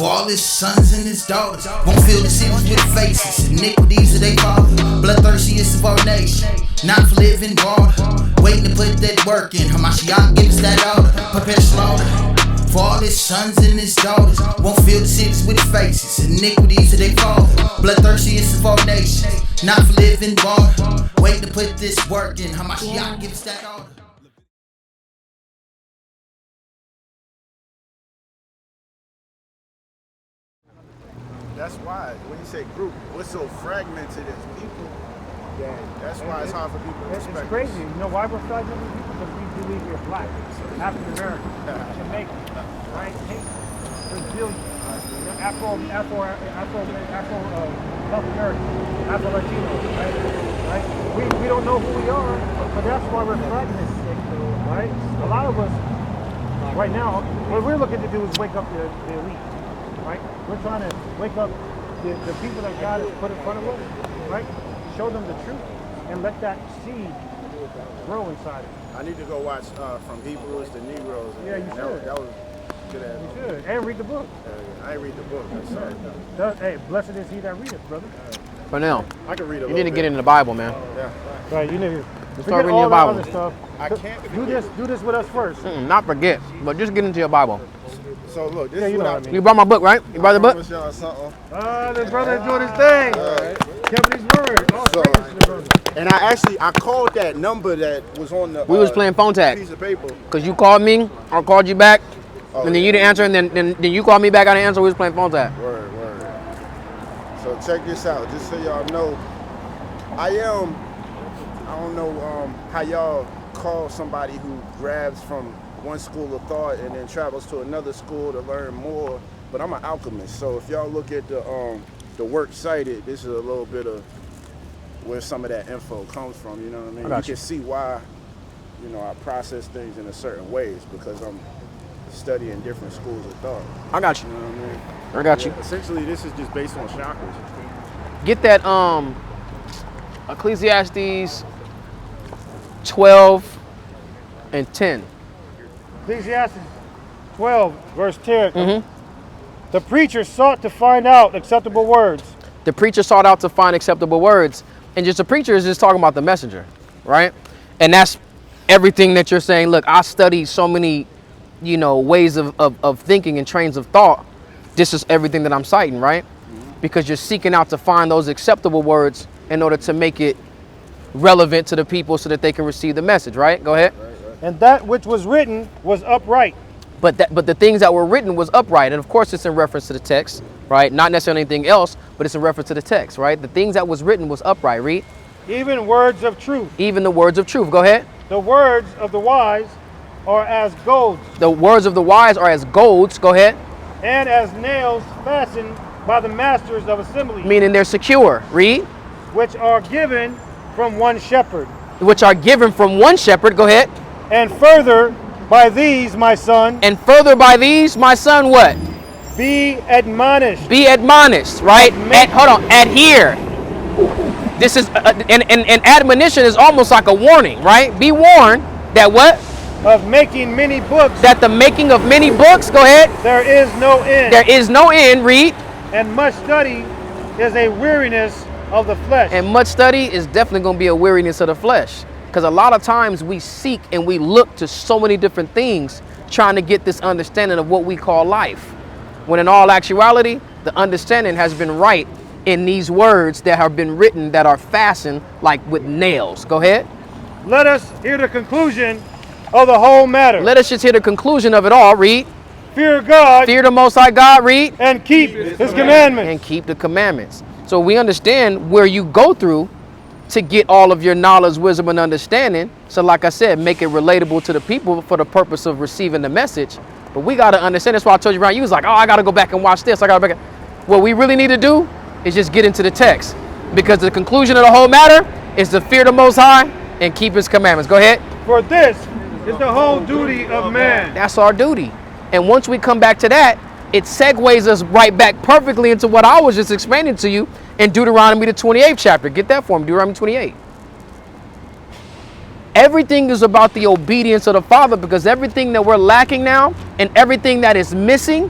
For all his sons and his daughters won't fill the cities with faces. Iniquities of they father, bloodthirstiest of our nation. Not for living water, waiting to put that work in. Hamashiach give us that order, prepare slaughter. For all his sons and his daughters won't fill the cities with faces. Iniquities of they father, bloodthirstiest of our nation. Not for living water, waiting to put this work in. Hamashiach give us that order. That's why when you say group, we're so fragmented as people. Yeah, that's why it's hard for people to respect. It's crazy. You know why we're fragmented people? Because we believe we're black, African American, Jamaican, right? Brazilian, Afro South American, Afro Latino, right? We don't know who we are, but that's why we're fragmented, right? A lot of us right now, what we're looking to do is wake up the elite. Right? We're trying to wake up the people that God has put in front of us, right? Show them the truth and let that seed grow inside of them. I need to go watch From Hebrews to Negroes. Yeah, you should. That was good. You should. And read the book. I ain't read the book. I'm sorry. Hey, blessed is he that readeth, brother. For now, I can read a you need to get into the Bible, man. Yeah. Right, you need to start reading all your the Bible. other stuff. I can't Do this with us first. Not forget, but just get into your Bible. So look, this Yeah, is you what know I what I mean. You brought my book, right? You brought the book? promise y'all something. The brother's doing his thing. Keeping his word. All So- praise to the brother. And I called that number that was on the We was playing phone tag. piece of paper. Because you called me, I called you back, Oh, and then you didn't answer, and then you called me back, I didn't answer, we was playing phone tag. Word. So check this out, just so y'all know. I don't know how y'all call somebody who grabs from one school of thought and then travels to another school to learn more, but I'm an alchemist. So if y'all look at the work cited, this is a little bit of where some of that info comes from, you know what I mean? You can see why, I process things in a certain ways because I'm studying different schools of thought. I got you. You know what I mean? I got you. Essentially, this is just based on chakras. Get that Ecclesiastes 12 and 10. Ecclesiastes 12, verse 10. The preacher sought to find out acceptable words. The preacher sought out to find acceptable words. And just the preacher is just talking about the messenger, right? And that's everything that you're saying. Look, I studied so many, ways of thinking and trains of thought. This is everything that I'm citing, right? Because you're seeking out to find those acceptable words in order to make it relevant to the people so that they can receive the message, right? Go ahead. And that which was written was upright. But the things that were written was upright. And of course it's in reference to the text, right? Not necessarily anything else, but it's in reference to the text, right? The things that was written was upright. Read. Even words of truth. Even the words of truth. Go ahead. The words of the wise are as gold. The words of the wise are as golds. Go ahead. And as nails fastened by the masters of assembly. Meaning they're secure. Read. Which are given from one shepherd. Which are given from one shepherd. Go ahead. And further by these, my son. And further by these, my son, what? Be admonished. Be admonished, right? Hold on. Adhere. This is, and admonition is almost like a warning, right? Be warned that what? Of making many books. That the making of many books, go ahead. There is no end. There is no end, read. And much study is a weariness of the flesh. And much study is definitely going to be a weariness of the flesh. Because a lot of times we seek and we look to so many different things trying to get this understanding of what we call life. When in all actuality, the understanding has been right in these words that have been written that are fastened like with nails. Go ahead. Let us hear the conclusion of the whole matter. Let us just hear the conclusion of it all. Read. Fear God. Fear the Most High God. Read. And keep His commandments. And keep the commandments. So we understand where you go through to get all of your knowledge, wisdom, and understanding. So like I said, make it relatable to the people for the purpose of receiving the message. But we got to understand. That's why I told you, Ryan, you was like, oh, I got to go back and watch this. I got to back. What we really need to do is just get into the text. Because the conclusion of the whole matter is to fear the Most High and keep His commandments. Go ahead. For this is the whole duty of man. That's our duty. And once we come back to that, it segues us right back perfectly into what I was just explaining to you in Deuteronomy, the 28th chapter. Get that for me, Deuteronomy 28. Everything is about the obedience of the Father, because everything that we're lacking now and everything that is missing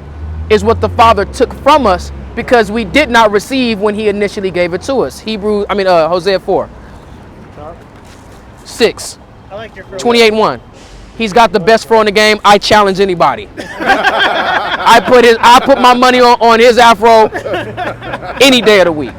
is what the Father took from us because we did not receive when he initially gave it to us. Hosea 4:6. I like your 28:1. He's got the best throw in the game. I challenge anybody. I put my money on his afro any day of the week.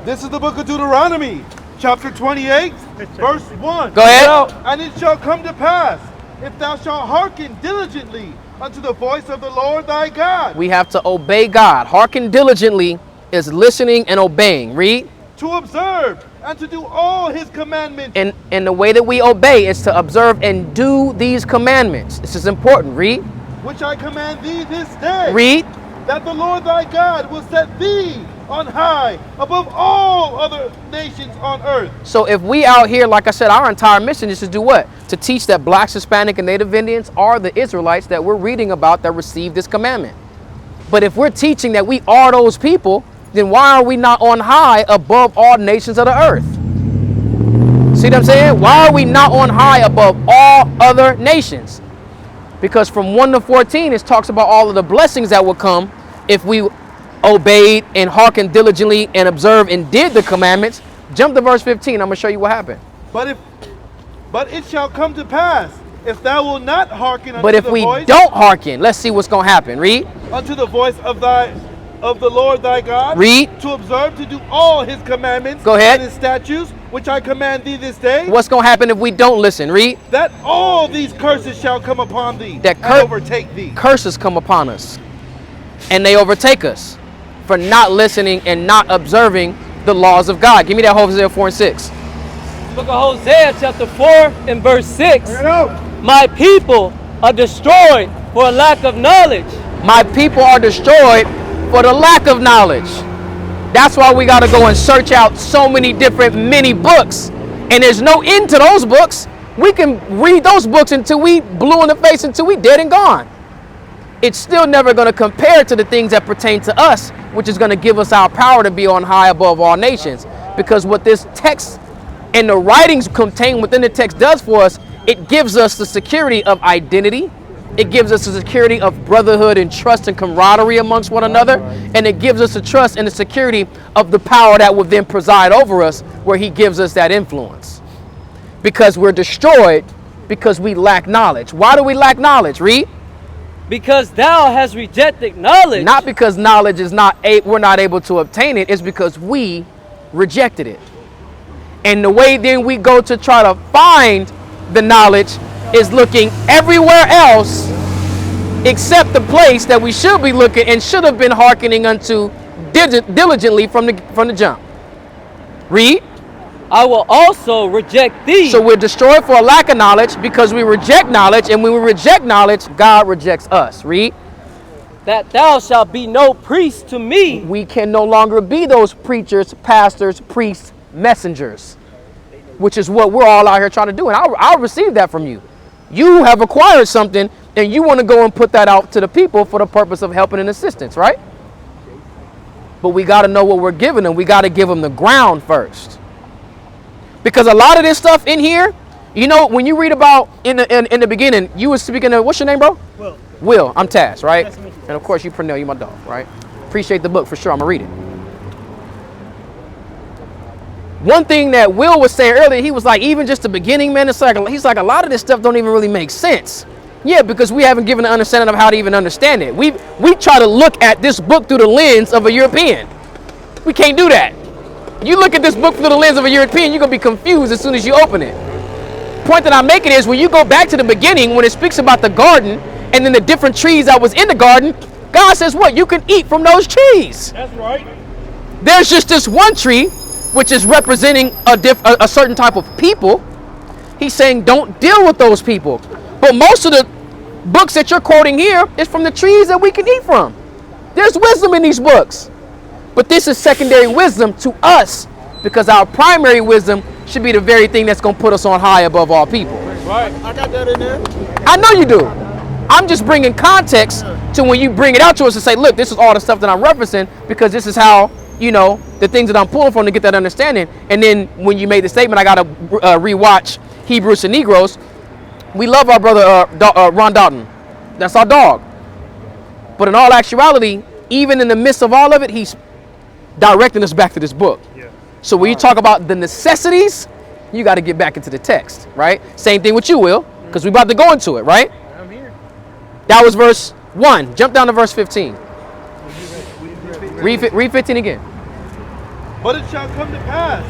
This is the book of Deuteronomy, chapter 28, verse 1. Go ahead. And it shall come to pass, if thou shalt hearken diligently unto the voice of the Lord thy God. We have to obey God. Hearken diligently is listening and obeying. Read. To observe and to do all his commandments. And the way that we obey is to observe and do these commandments. This is important. Read. Which I command thee this day. Read. That the Lord thy God will set thee on high above all other nations on earth. So if we out here, like I said, our entire mission is to do what? To teach that blacks, Hispanic, and Native Indians are the Israelites that we're reading about that received this commandment. But if we're teaching that we are those people, then why are we not on high above all nations of the earth? See what I'm saying? Why are we not on high above all other nations? Because from 1 to 14, it talks about all of the blessings that will come if we obeyed and hearkened diligently and observed and did the commandments. Jump to verse 15. I'm going to show you what happened. But it shall come to pass, if thou wilt not hearken unto But if the we voice, don't hearken, let's see what's going to happen. Read. unto the voice of the Lord thy God, Read. to observe to do all his commandments, Go ahead. and his statutes, which I command thee this day, What's going to happen if we don't listen? Read. that all these curses shall come upon thee, That and overtake thee. Curses come upon us, and they overtake us for not listening and not observing the laws of God. Give me that Hosea 4:6. Book of Hosea chapter 4 and verse 6. My people are destroyed for a lack of knowledge. My people are destroyed for the lack of knowledge. That's why we got to go and search out so many different mini books. And there's no end to those books. We can read those books until we blue in the face, until we dead and gone. It's still never going to compare to the things that pertain to us, which is going to give us our power to be on high above all nations. Because what this text and the writings contained within the text does for us, it gives us the security of identity. It gives us the security of brotherhood and trust and camaraderie amongst one another. And it gives us the trust and the security of the power that will then preside over us, where he gives us that influence. Because we're destroyed because we lack knowledge. Why do we lack knowledge? Read. Because thou hast rejected knowledge. Not because knowledge is we're not able to obtain it. It's because we rejected it. And the way then we go to try to find the knowledge is looking everywhere else except the place that we should be looking and should have been hearkening unto diligently from the jump. Read. I will also reject thee. So we're destroyed for a lack of knowledge because we reject knowledge, and when we reject knowledge, God rejects us. Read. That thou shalt be no priest to me. We can no longer be those preachers, pastors, priests, messengers, which is what we're all out here trying to do. And I'll receive that from you. You have acquired something, and you want to go and put that out to the people for the purpose of helping and assistance, right? But we got to know what we're giving them. We got to give them the ground first. Because a lot of this stuff in here, you know, when you read about in the beginning, you were speaking of, what's your name, bro? Will. Will. I'm Taz, right? Nice to meet you. And of course, you Pernell, you my dog, right? Appreciate the book for sure. I'm going to read it. One thing that Will was saying earlier, he was like, even just the beginning, man, he's like a lot of this stuff don't even really make sense. Yeah, because we haven't given an understanding of how to even understand it. We try to look at this book through the lens of a European. We can't do that. You look at this book through the lens of a European, you're going to be confused as soon as you open it. Point that I'm making is when you go back to the beginning, when it speaks about the garden and then the different trees that was in the garden, God says what? You can eat from those trees. That's right. There's just this one tree, which is representing a certain type of people. He's saying don't deal with those people. But most of the books that you're quoting here is from the trees that we can eat from. There's wisdom in these books. But this is secondary wisdom to us, because our primary wisdom should be the very thing that's going to put us on high above all people. Right. I got that in there. I know you do. I'm just bringing context to when you bring it out to us and say, look, this is all the stuff that I'm referencing, because this is how, you know, the things that I'm pulling from to get that understanding. And then when you made the statement, I got to rewatch Hebrews and Negroes. We love our brother Ron Dalton. That's our dog. But in all actuality, even in the midst of all of it, he's directing us back to this book. Yeah. So when you talk about the necessities, you got to get back into the text, right? Same thing with you, Will, because we're about to go into it, right? I'm here. That was verse 1. Jump down to verse 15. Read 15 again. But it shall come to pass,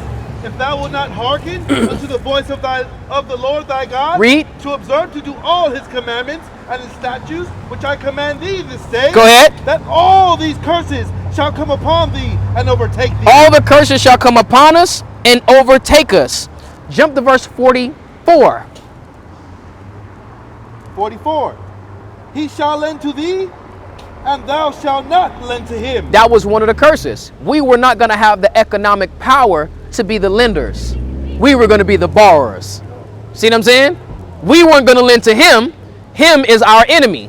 if thou wilt not hearken unto the voice of the Lord thy God, Read. to observe to do all his commandments and his statutes, which I command thee this day. Go ahead. That all these curses shall come upon thee and overtake thee. All the curses shall come upon us and overtake us. Jump to verse 44. 44. He shall lend to thee, and thou shalt not lend to him. That was one of the curses. We were not going to have the economic power to be the lenders. We were going to be the borrowers. See what I'm saying? We weren't going to lend to him. Him is our enemy.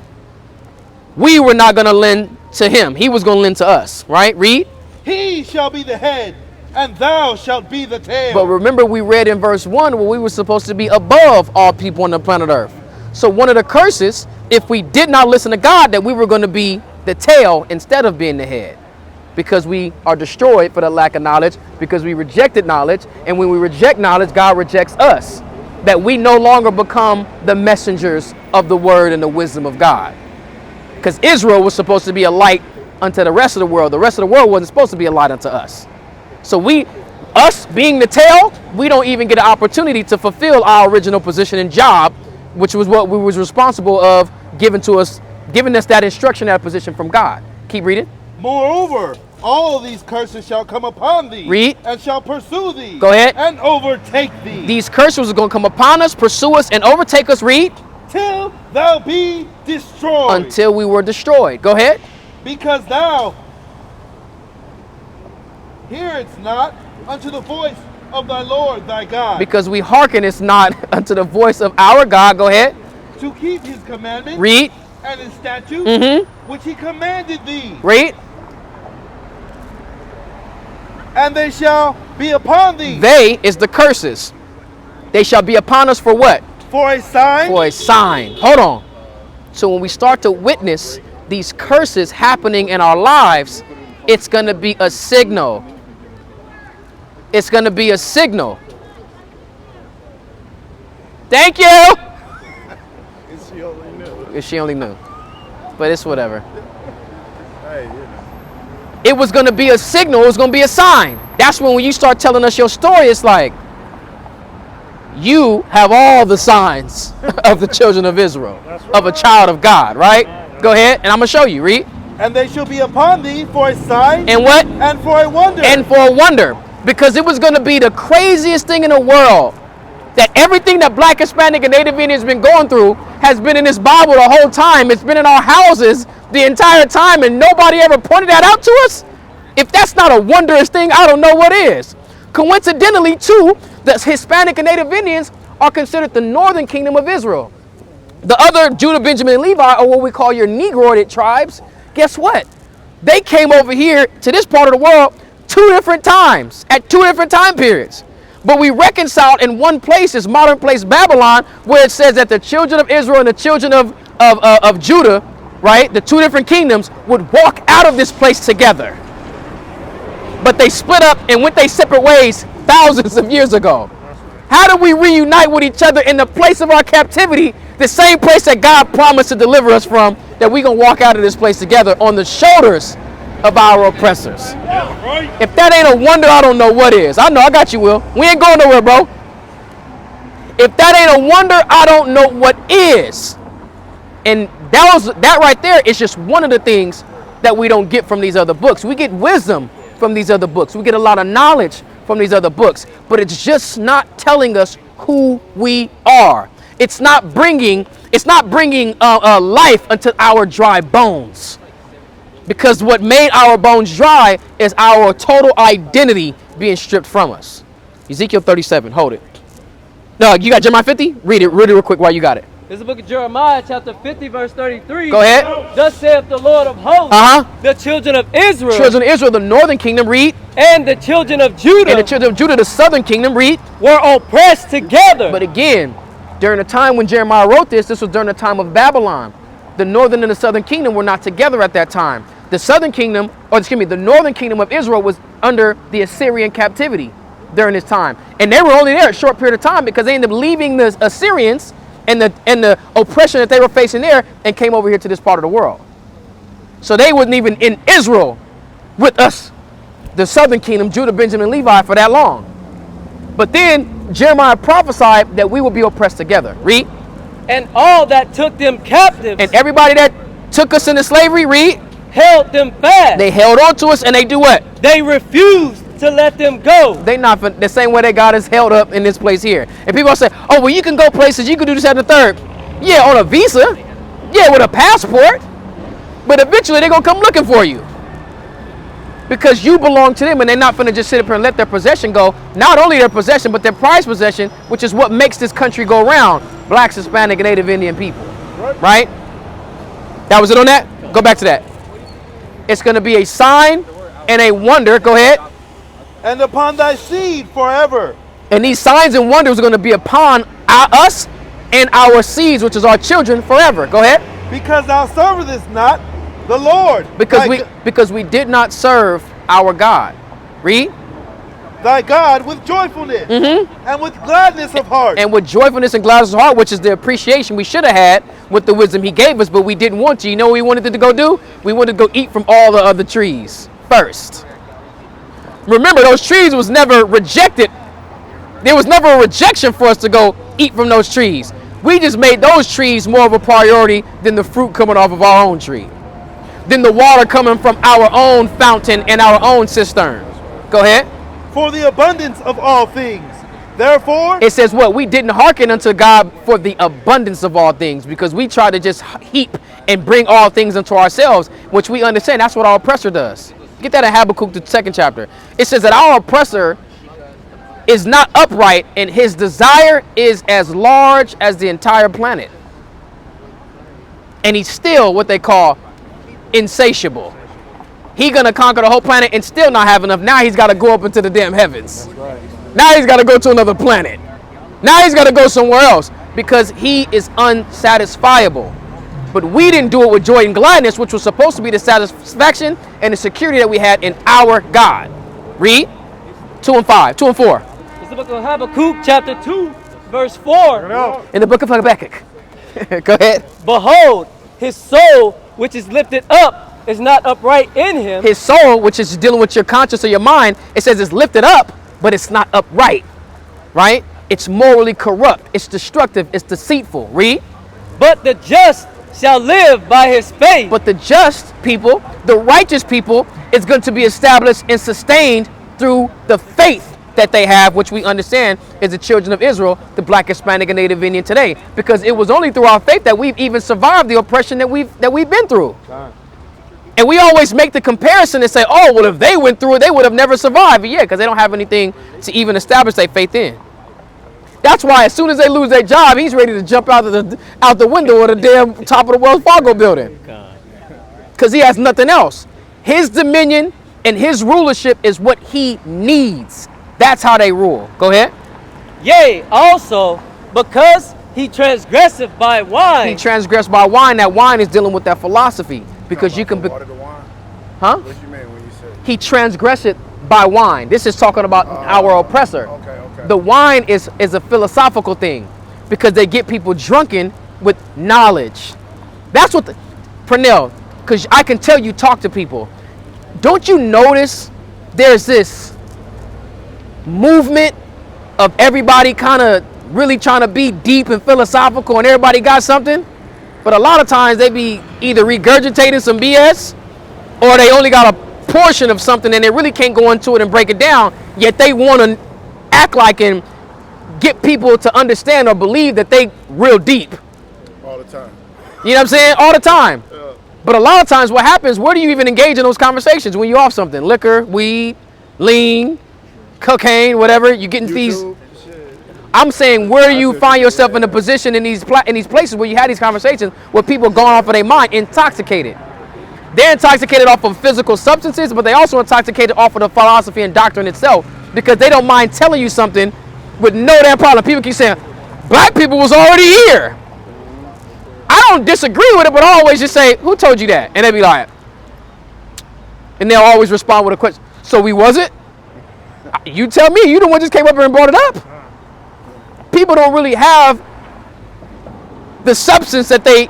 We were not going to lend to him. He was going to lend to us, right? Read. He shall be the head, and thou shalt be the tail. But remember, we read in verse 1 where we were supposed to be above all people on the planet Earth. So one of the curses, if we did not listen to God, that we were going to be the tail instead of being the head. Because we are destroyed for the lack of knowledge, because we rejected knowledge. And when we reject knowledge, God rejects us. That we no longer become the messengers of the word and the wisdom of God. Because Israel was supposed to be a light unto the rest of the world. The rest of the world wasn't supposed to be a light unto us. So us being the tail, we don't even get an opportunity to fulfill our original position and job, which was what we was responsible of giving us that instruction, that position from God. Keep reading. Moreover, all these curses shall come upon thee. Read. And shall pursue thee. Go ahead. And overtake thee. These curses are going to come upon us, pursue us, and overtake us. Read. Till thou be destroyed. Until we were destroyed. Go ahead. Because thou hearest not unto the voice of thy Lord thy God. Because we hearken it's not unto the voice of our God. Go ahead. To keep his commandments. Read. And his statutes. Which he commanded thee. Read. And they shall be upon thee. They is the curses. They shall be upon us for what? For a sign. For a sign. Hold on. So when we start to witness these curses happening in our lives, it's going to be a signal. It's going to be a signal. Thank you. If she only knew. But it's whatever. It was going to be a signal. It was going to be a sign. That's when you start telling us your story, it's like, you have all the signs of the children of Israel, of a child of God, right? Go ahead, and I'm going to show you. Read. And they shall be upon thee for a sign. And what? And for a wonder. And for a wonder. Because it was going to be the craziest thing in the world. That everything that Black, Hispanic, and Native Indians been going through has been in this Bible the whole time. It's been in our houses the entire time, and nobody ever pointed that out to us. If that's not a wondrous thing, I don't know what is. Coincidentally, too, the Hispanic and Native Indians are considered the northern kingdom of Israel. The other Judah, Benjamin, and Levi are what we call your Negroid tribes. Guess what? They came over here to this part of the world 2 different times, at 2 different time periods. But we reconciled in one place, this modern place Babylon, where it says that the children of Israel and the children of Judah, right, the 2 different kingdoms, would walk out of this place together. But they split up and went their separate ways thousands of years ago. How do we reunite with each other in the place of our captivity, the same place that God promised to deliver us from, that we're going to walk out of this place together on the shoulders of our oppressors? If that ain't a wonder, I don't know what is. I know, I got you, Will. We ain't going nowhere, bro. If that ain't a wonder, I don't know what is. And that right there is just one of the things that we don't get from these other books. We get wisdom from these other books. We get a lot of knowledge from these other books, but it's just not telling us who we are. It's not bringing life unto our dry bones. Because what made our bones dry is our total identity being stripped from us. Ezekiel 37, hold it. No, you got Jeremiah 50? Read it real quick while you got it. This is the book of Jeremiah, chapter 50, verse 33. Go ahead. Thus saith the Lord of hosts, the children of Israel. Children of Israel, the northern kingdom, read. And the children of Judah. And the children of Judah, the southern kingdom, read. Were oppressed together. But again, during the time when Jeremiah wrote this was during the time of Babylon. the northern and the southern kingdom were not together at that time. The southern kingdom, or excuse me, the northern kingdom of Israel was under the Assyrian captivity during this time. And they were only there a short period of time because they ended up leaving the Assyrians and the oppression that they were facing there and came over here to this part of the world. So they wasn't even in Israel with us, the southern kingdom, Judah, Benjamin, Levi, for that long. But then Jeremiah prophesied that we will be oppressed together. Read. And all that took them captives. And everybody that took us into slavery, read. Held them fast. They held on to us and they do what? They refused to let them go. They not the same way that God is held up in this place here. And people say, oh, well, you can go places, you can do this, that, and the third. Yeah, on a visa. Yeah, with a passport. But eventually they're going to come looking for you. Because you belong to them and they're not going to just sit up here and let their possession go. Not only their possession, but their prized possession, which is what makes this country go round. Blacks, Hispanic, and Native Indian people. Right? That was it on that? Go back to that. It's going to be a sign and a wonder. Go ahead. And upon thy seed forever. And these signs and wonders are going to be upon us and our seeds, which is our children, forever. Go ahead. Because thou servest not the Lord. Because we did not serve our God. Read. Thy God with joyfulness and with gladness of heart. And with joyfulness and gladness of heart, which is the appreciation we should have had with the wisdom he gave us, but we didn't want to. You know what we wanted to go do? We wanted to go eat from all the other trees first. Remember, those trees was never rejected. There was never a rejection for us to go eat from those trees. We just made those trees more of a priority than the fruit coming off of our own tree, than the water coming from our own fountain and our own cistern. Go ahead. For the abundance of all things. Therefore, it says what? We didn't hearken unto God for the abundance of all things, because we try to just heap and bring all things unto ourselves, which we understand that's what our oppressor does. Get that in Habakkuk, the 2nd chapter. It says that our oppressor is not upright and his desire is as large as the entire planet. And he's still what they call insatiable. He gonna conquer the whole planet and still not have enough. Now he's got to go up into the damn heavens. Now he's got to go to another planet. Now he's got to go somewhere else because he is unsatisfiable. But we didn't do it with joy and gladness, which was supposed to be the satisfaction and the security that we had in our God. Read 2 and 5, 2 and 4. It's the book of Habakkuk, chapter 2, verse 4. In the book of Habakkuk. Go ahead. Behold, his soul, which is lifted up, is not upright in him. His soul, which is dealing with your conscience or your mind, it says it's lifted up, but it's not upright, right? It's morally corrupt. It's destructive. It's deceitful. Read. But the just shall live by his faith. But the just people, the righteous people, is going to be established and sustained through the faith that they have, which we understand is the children of Israel, the Black, Hispanic, and Native Indian today. Because it was only through our faith that we've even survived the oppression that we've been through. And we always make the comparison and say, oh, well, if they went through it, they would have never survived. But yeah, because they don't have anything to even establish their faith in. That's why as soon as they lose their job, he's ready to jump out the window of the damn top of the Wells Fargo building. Because he has nothing else. His dominion and his rulership is what he needs. That's how they rule. Go ahead. Yea, also, because he transgresseth by wine. He transgressed by wine. That wine is dealing with that philosophy. Because you can be, huh? What you mean when you say he transgressed by wine. This is talking about our oppressor. Okay. The wine is a philosophical thing because they get people drunken with knowledge. That's what Pernell, because I can tell you talk to people. Don't you notice there's this movement of everybody kind of really trying to be deep and philosophical and everybody got something? But a lot of times they be either regurgitating some BS or they only got a portion of something and they really can't go into it and break it down, yet they want to act like and get people to understand or believe that they real deep. all the time. You know what I'm saying? All the time. Yeah. But a lot of times what happens, where do you even engage in those conversations when you off something? Liquor, weed, lean, cocaine, whatever. You get into these. I'm saying where you find yourself in a position in these places where you have these conversations where people going off of their mind, intoxicated. They're intoxicated off of physical substances, but they also intoxicated off of the philosophy and doctrine itself because they don't mind telling you something with no damn problem. People keep saying, black people was already here. I don't disagree with it, but I always just say, who told you that? And they be like, and they'll always respond with a question. So we wasn't? You tell me. You the one just came up here and brought it up. People don't really have the substance that they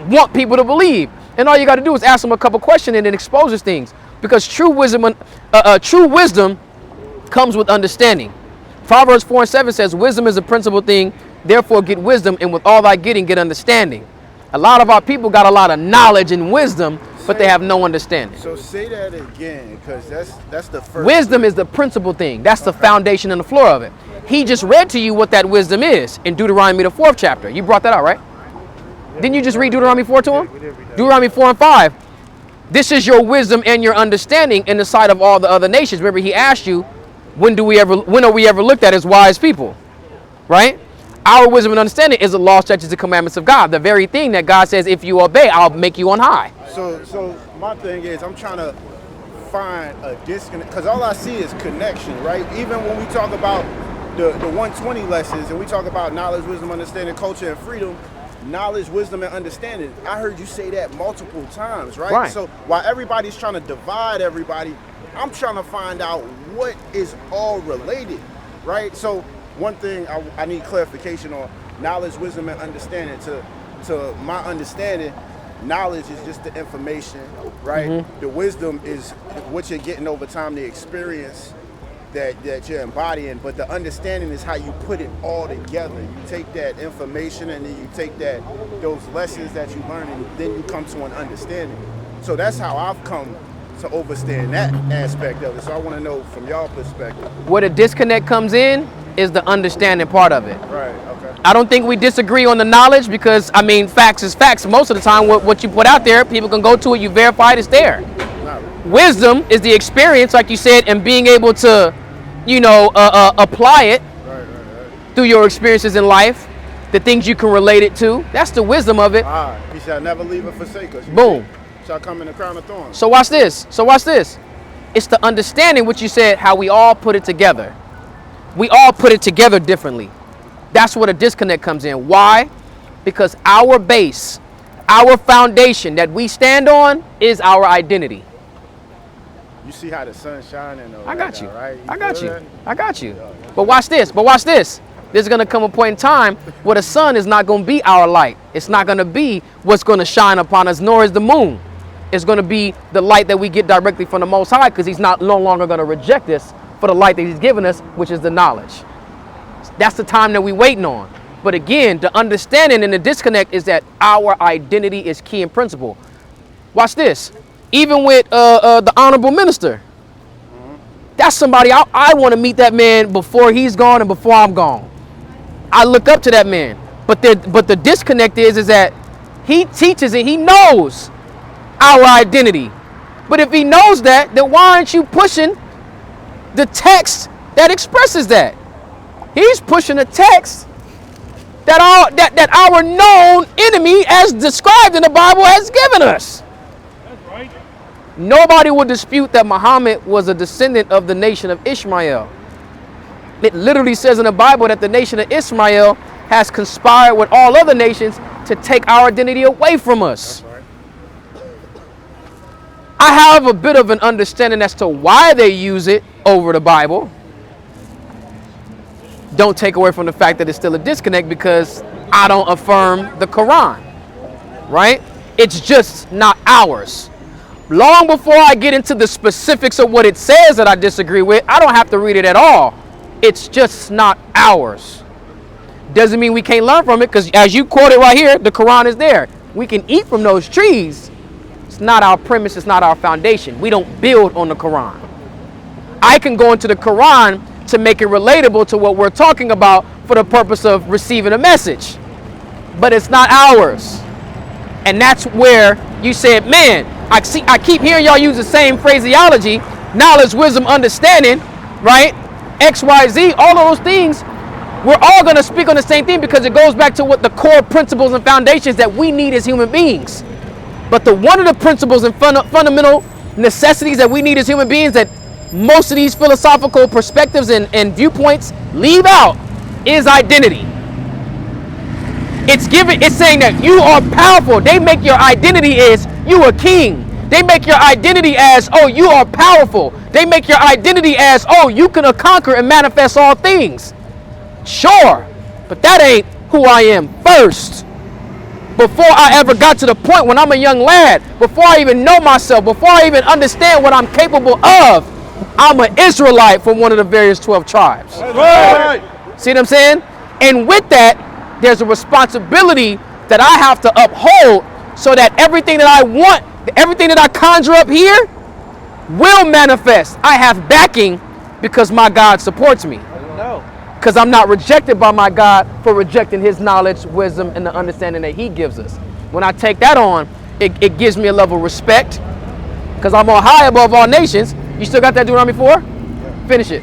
want people to believe. And all you got to do is ask them a couple questions and it exposes things. Because true wisdom comes with understanding. Proverbs 4:7 says, wisdom is a principal thing, therefore get wisdom, and with all thy getting, get understanding. A lot of our people got a lot of knowledge and wisdom, but they have no understanding. So say that again, because that's the first. Wisdom is the principal thing. That's the foundation and the floor of it. He just read to you what that wisdom is in Deuteronomy, the 4th chapter. You brought that out, right? Didn't you just read Deuteronomy 4 to him? Deuteronomy 4 and 5. This is your wisdom and your understanding in the sight of all the other nations. Remember, he asked you, when are we ever looked at as wise people? Right? Our wisdom and understanding is the law, statutes, and commandments of God. The very thing that God says, if you obey, I'll make you on high. So my thing is, I'm trying to find a disconnect, because all I see is connection, right? Even when we talk about the 120 lessons and we talk about knowledge, wisdom, understanding, culture, and freedom, knowledge, wisdom, and understanding, I heard you say that multiple times, right? So while everybody's trying to divide everybody, I'm trying to find out what is all related, right? So one thing I need clarification on: knowledge, wisdom, and understanding. To my understanding, knowledge is just the information, right? Mm-hmm. The wisdom is what you're getting over time, the experience that you're embodying. But the understanding is how you put it all together. You take that information and then you take those lessons that you learn, and then you come to an understanding. So that's how I've come to understand that aspect of it. So I want to know from y'all perspective. Where the disconnect comes in is the understanding part of it. Right, okay. I don't think we disagree on the knowledge because, I mean, facts is facts. Most of the time, what you put out there, people can go to it, you verify it, it's there. Wisdom is the experience, like you said, and being able to, apply it through your experiences in life, the things you can relate it to. That's the wisdom of it. He shall never leave or forsake us. Boom. Shall come in the crown of thorns. So watch this. It's the understanding what you said, how we all put it together. We all put it together differently. That's where the disconnect comes in. Why? Because our base, our foundation that we stand on is our identity. You see how the sun's shining over I got you. Now, right? I got you. But watch this. There's going to come a point in time where the sun is not going to be our light. It's not going to be what's going to shine upon us, nor is the moon. It's going to be the light that we get directly from the Most High, because he's no longer going to reject us for the light that he's given us, which is the knowledge. That's the time that we're waiting on. But again, the understanding and the disconnect is that our identity is key and principle. Watch this. Even with the honorable minister, that's somebody I want to meet that man before he's gone and before I'm gone. I look up to that man. But the disconnect is that he teaches and he knows our identity. But if he knows that, then why aren't you pushing the text that expresses that? He's pushing a text that our known enemy, as described in the Bible, has given us. That's right. Nobody will dispute that Muhammad was a descendant of the nation of Ishmael. It literally says in the Bible that the nation of Ishmael has conspired with all other nations to take our identity away from us. That's right. I have a bit of an understanding as to why they use it over the Bible. Don't take away from the fact that it's still a disconnect, because I don't affirm the Quran, right? It's just not ours. Long before I get into the specifics of what it says that I disagree with, I don't have to read it at all. It's just not ours. Doesn't mean we can't learn from it, because as you quoted right here, the Quran is there. We can eat from those trees. It's not our premise, it's not our foundation. We don't build on the Quran. I can go into the Quran to make it relatable to what we're talking about for the purpose of receiving a message. But it's not ours. And that's where you said, man, I keep hearing y'all use the same phraseology, knowledge, wisdom, understanding, right? X, Y, Z, all of those things. We're all going to speak on the same thing because it goes back to what the core principles and foundations that we need as human beings. But one of the principles and fundamental necessities that we need as human beings that most of these philosophical perspectives and viewpoints leave out is identity. It's saying that you are powerful. They make your identity is you a king. They make your identity as, oh, you are powerful. They make your identity as, oh, you can conquer and manifest all things. Sure, but that ain't who I am first. Before I ever got to the point when I'm a young lad, before I even know myself, before I even understand what I'm capable of, I'm an Israelite from one of the various 12 tribes. Right. See what I'm saying? And with that, there's a responsibility that I have to uphold so that everything that I want, everything that I conjure up here will manifest. I have backing because my God supports me. No. Because I'm not rejected by my God for rejecting his knowledge, wisdom, and the understanding that he gives us. When I take that on, it gives me a level of respect because I'm on high above all nations. You still got that Deuteronomy 4? Yeah. Finish it.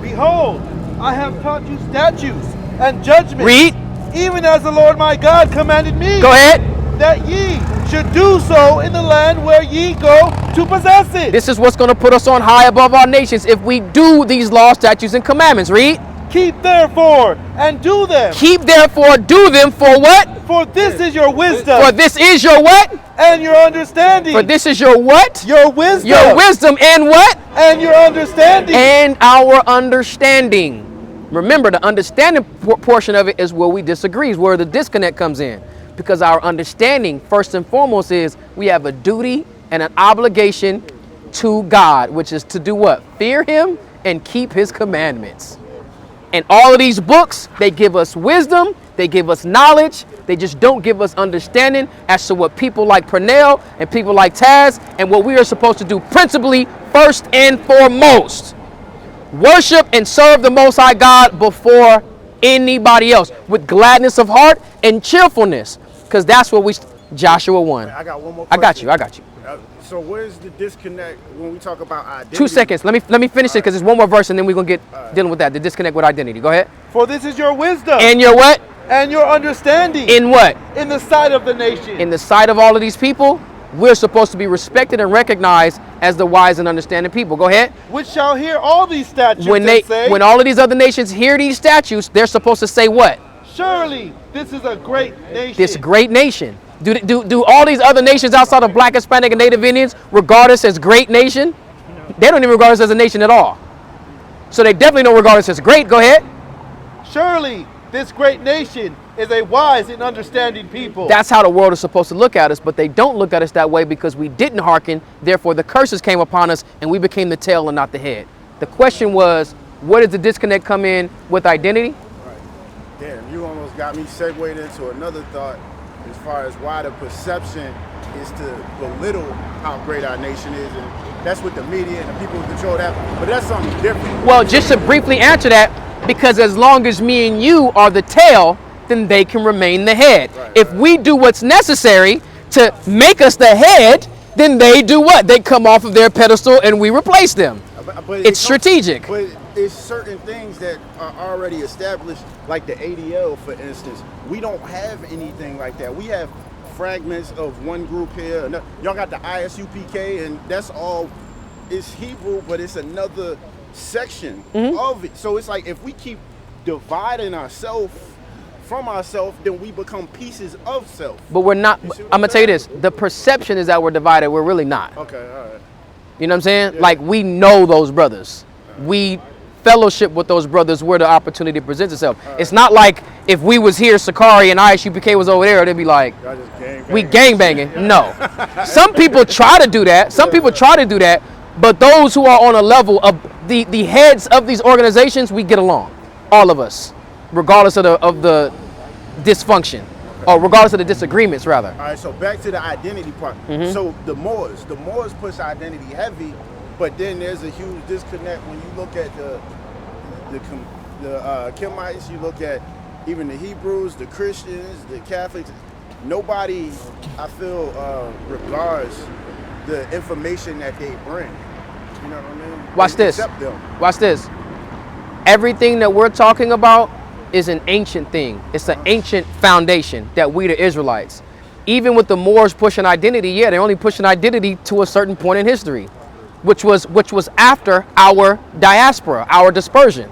Behold, I have taught you statutes and judgments. Read. Even as the Lord my God commanded me. Go ahead. That ye should do so in the land where ye go to possess it. This is what's going to put us on high above our nations if we do these laws, statutes, and commandments. Read. Keep therefore and do them. Keep therefore, do them for what? For this is your wisdom. For this is your what? And your understanding. For this is your what? Your wisdom. Your wisdom and what? And your understanding. And our understanding. Remember, the understanding portion of it is where we disagree, is where the disconnect comes in. Because our understanding, first and foremost, is we have a duty and an obligation to God, which is to do what? Fear him and keep his commandments. And all of these books, they give us wisdom, they give us knowledge, they just don't give us understanding as to what people like Pernell and people like Taz and what we are supposed to do principally, first and foremost. Worship and serve the Most High God before anybody else with gladness of heart and cheerfulness, because that's what we, Joshua 1. I got one more question. I got you. So where's the disconnect when we talk about identity? 2 seconds. Let me finish it because there's one more verse and then we're going to get dealing with that, the disconnect with identity. Go ahead. For this is your wisdom. And your what? And your understanding. In what? In the sight of the nation. In the sight of all of these people, we're supposed to be respected and recognized as the wise and understanding people. Go ahead. Which shall hear all these statutes when all of these other nations hear these statutes, they're supposed to say what? Surely this is a great nation. This great nation. Do all these other nations outside of Black, Hispanic, and Native Indians regard us as great nation? They don't even regard us as a nation at all. So they definitely don't regard us as great. Go ahead. Surely this great nation is a wise and understanding people. That's how the world is supposed to look at us, but they don't look at us that way because we didn't hearken. Therefore, the curses came upon us and we became the tail and not the head. The question was, where does the disconnect come in with identity? Right. Damn, you almost got me segued into another thought as far as why the perception is to belittle how great our nation is, and that's what the media and the people who control that, but that's something different. Well, just to briefly answer that, because as long as me and you are the tail, then they can remain the head. Right, if we do what's necessary to make us the head, then they do what? They come off of their pedestal and we replace them. But it's strategic. But it's certain things that are already established, like the ADL, for instance. We don't have anything like that. We have fragments of one group here. Y'all got the ISUPK, and that's all. It's Hebrew, but it's another section of it. So it's like if we keep dividing ourselves from ourselves, then we become pieces of self. But we're not. I'm gonna tell you this: the perception is that we're divided. We're really not. Okay, all right. You know what I'm saying? Yeah. Like, we know those brothers. We fellowship with those brothers where the opportunity presents itself. It's not like if we was here, Sakari and ISUPK was over there, they'd be like, we gangbanging. No. Some people try to do that. Some people try to do that. But those who are on a level of the heads of these organizations, we get along. All of us. Regardless of the dysfunction. Or regardless of the disagreements, rather. All right, so back to the identity part. So the Moors push identity heavy, but then there's a huge disconnect when you look at the Kemites, you look at even the Hebrews, the Christians, the Catholics. Nobody, I feel, regards the information that they bring. You know what I mean? Watch this. Accept them. Watch this. Everything that we're talking about is an ancient thing. It's an ancient foundation that we, the Israelites, even with the Moors pushing identity, yeah, they're only pushing identity to a certain point in history, which was after our diaspora, our dispersion.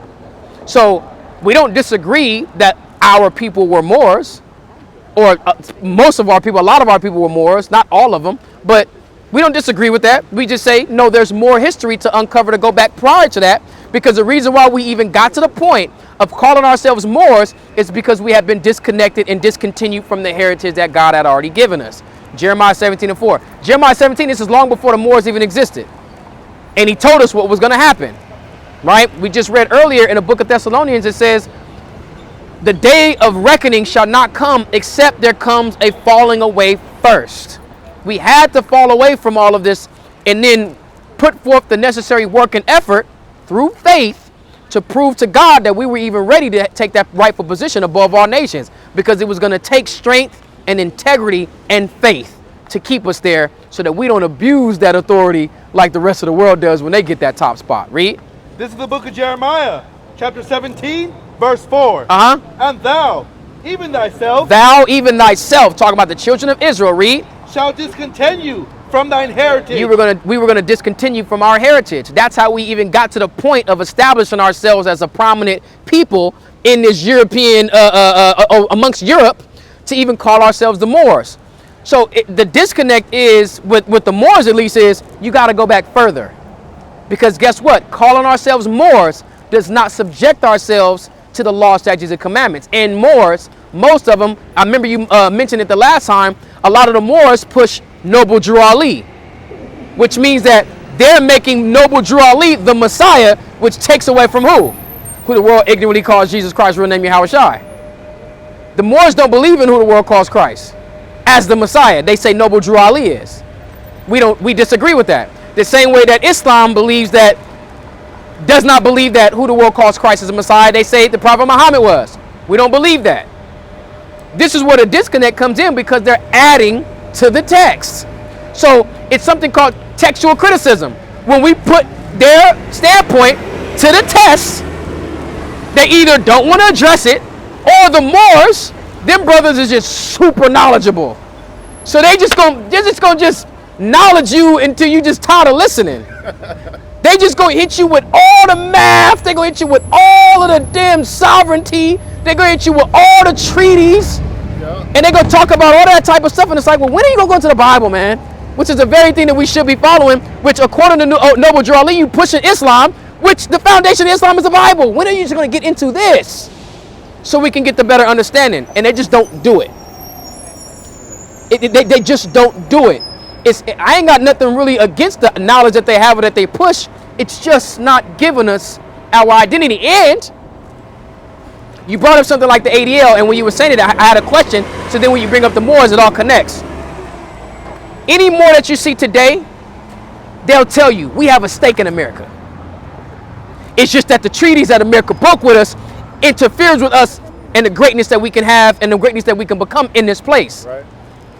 So we don't disagree that our people were Moors, or most of our people, a lot of our people were Moors, not all of them, but we don't disagree with that. We just say, no, there's more history to uncover to go back prior to that, because the reason why we even got to the point of calling ourselves Moors is because we have been disconnected and discontinued from the heritage that God had already given us. Jeremiah 17:4. Jeremiah 17, this is long before the Moors even existed. And he told us what was going to happen, right? We just read earlier in the book of Thessalonians, it says, the day of reckoning shall not come except there comes a falling away first. We had to fall away from all of this and then put forth the necessary work and effort through faith to prove to God that we were even ready to take that rightful position above all nations, because it was going to take strength and integrity and faith to keep us there so that we don't abuse that authority like the rest of the world does when they get that top spot. Read. This is the book of Jeremiah, chapter 17, verse 4. And thou, even thyself, talking about the children of Israel, read, shalt discontinue from thine heritage. We were gonna discontinue from our heritage. That's how we even got to the point of establishing ourselves as a prominent people in this European, amongst Europe, to even call ourselves the Moors. So the disconnect is, with the Moors at least, is you got to go back further. Because guess what? Calling ourselves Moors does not subject ourselves to the law, statutes, and commandments. And Moors, most of them, I remember you mentioned it the last time, a lot of the Moors push Noble Drew Ali, which means that they're making Noble Drew Ali the Messiah, which takes away from who? Who the world ignorantly calls Jesus Christ, real name Yahweh Shai. The Moors don't believe in who the world calls Christ as the Messiah. They say Noble Drew Ali is. We disagree with that. The same way that Islam does not believe that who the world calls Christ as the Messiah. They say the Prophet Muhammad was. We don't believe that. This is where the disconnect comes in, because they're adding to the text. So it's something called textual criticism. When we put their standpoint to the test, they either don't want to address it, or the Moors, them brothers is just super knowledgeable. So they're just gonna knowledge you until you just tired of listening. They just gonna hit you with all the math. They're gonna hit you with all of the damn sovereignty. They're gonna hit you with all the treaties. Yeah. And they're gonna talk about all that type of stuff. And it's like, well, when are you gonna go into the Bible, man? Which is the very thing that we should be following, which according to Noble Drew Ali, you pushing Islam, which the foundation of Islam is the Bible. When are you just gonna get into this? So we can get the better understanding. And they just don't do it. They just don't do it. I ain't got nothing really against the knowledge that they have or that they push. It's just not giving us our identity. And you brought up something like the ADL, and when you were saying it, I had a question. So then when you bring up the Moors, it all connects. Any Moor that you see today, they'll tell you, we have a stake in America. It's just that the treaties that America broke with us interferes with us and the greatness that we can have and the greatness that we can become in this place. Right.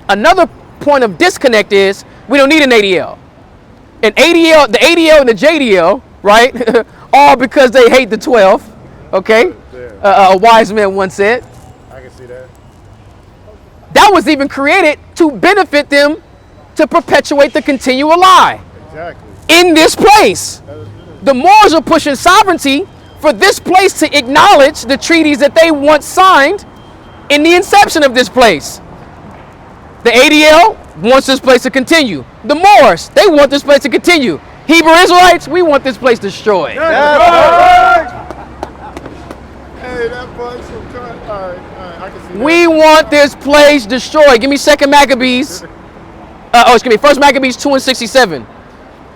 Another point of disconnect is we don't need an ADL. The ADL and the JDL, right? All because they hate the 12. Okay? A wise man once said. I can see that. That was even created to benefit them, to perpetuate the continual lie. Exactly. In this place. The Moors are pushing sovereignty for this place to acknowledge the treaties that they once signed in the inception of this place. The ADL wants this place to continue. The Moors, they want this place to continue. Hebrew Israelites, we want this place destroyed. Hey, that boy's so cut. All right, I can see that. We want this place destroyed. Give me 2nd Maccabees. First Maccabees 2:67.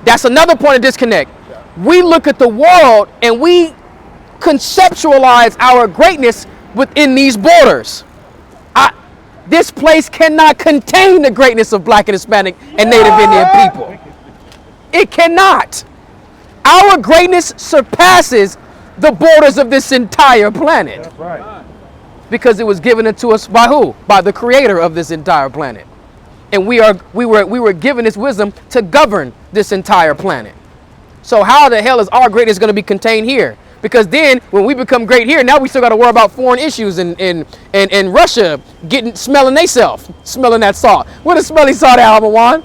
That's another point of disconnect. We look at the world and we conceptualize our greatness within these borders. This place cannot contain the greatness of Black and Hispanic and Native Indian people. It cannot. Our greatness surpasses the borders of this entire planet. That's right. Because it was given unto us by who? By the creator of this entire planet. And we were given this wisdom to govern this entire planet. So how the hell is our greatness going to be contained here? Because then when we become great here, now we still got to worry about foreign issues and Russia smelling that salt. What a smelly salt, Almawan.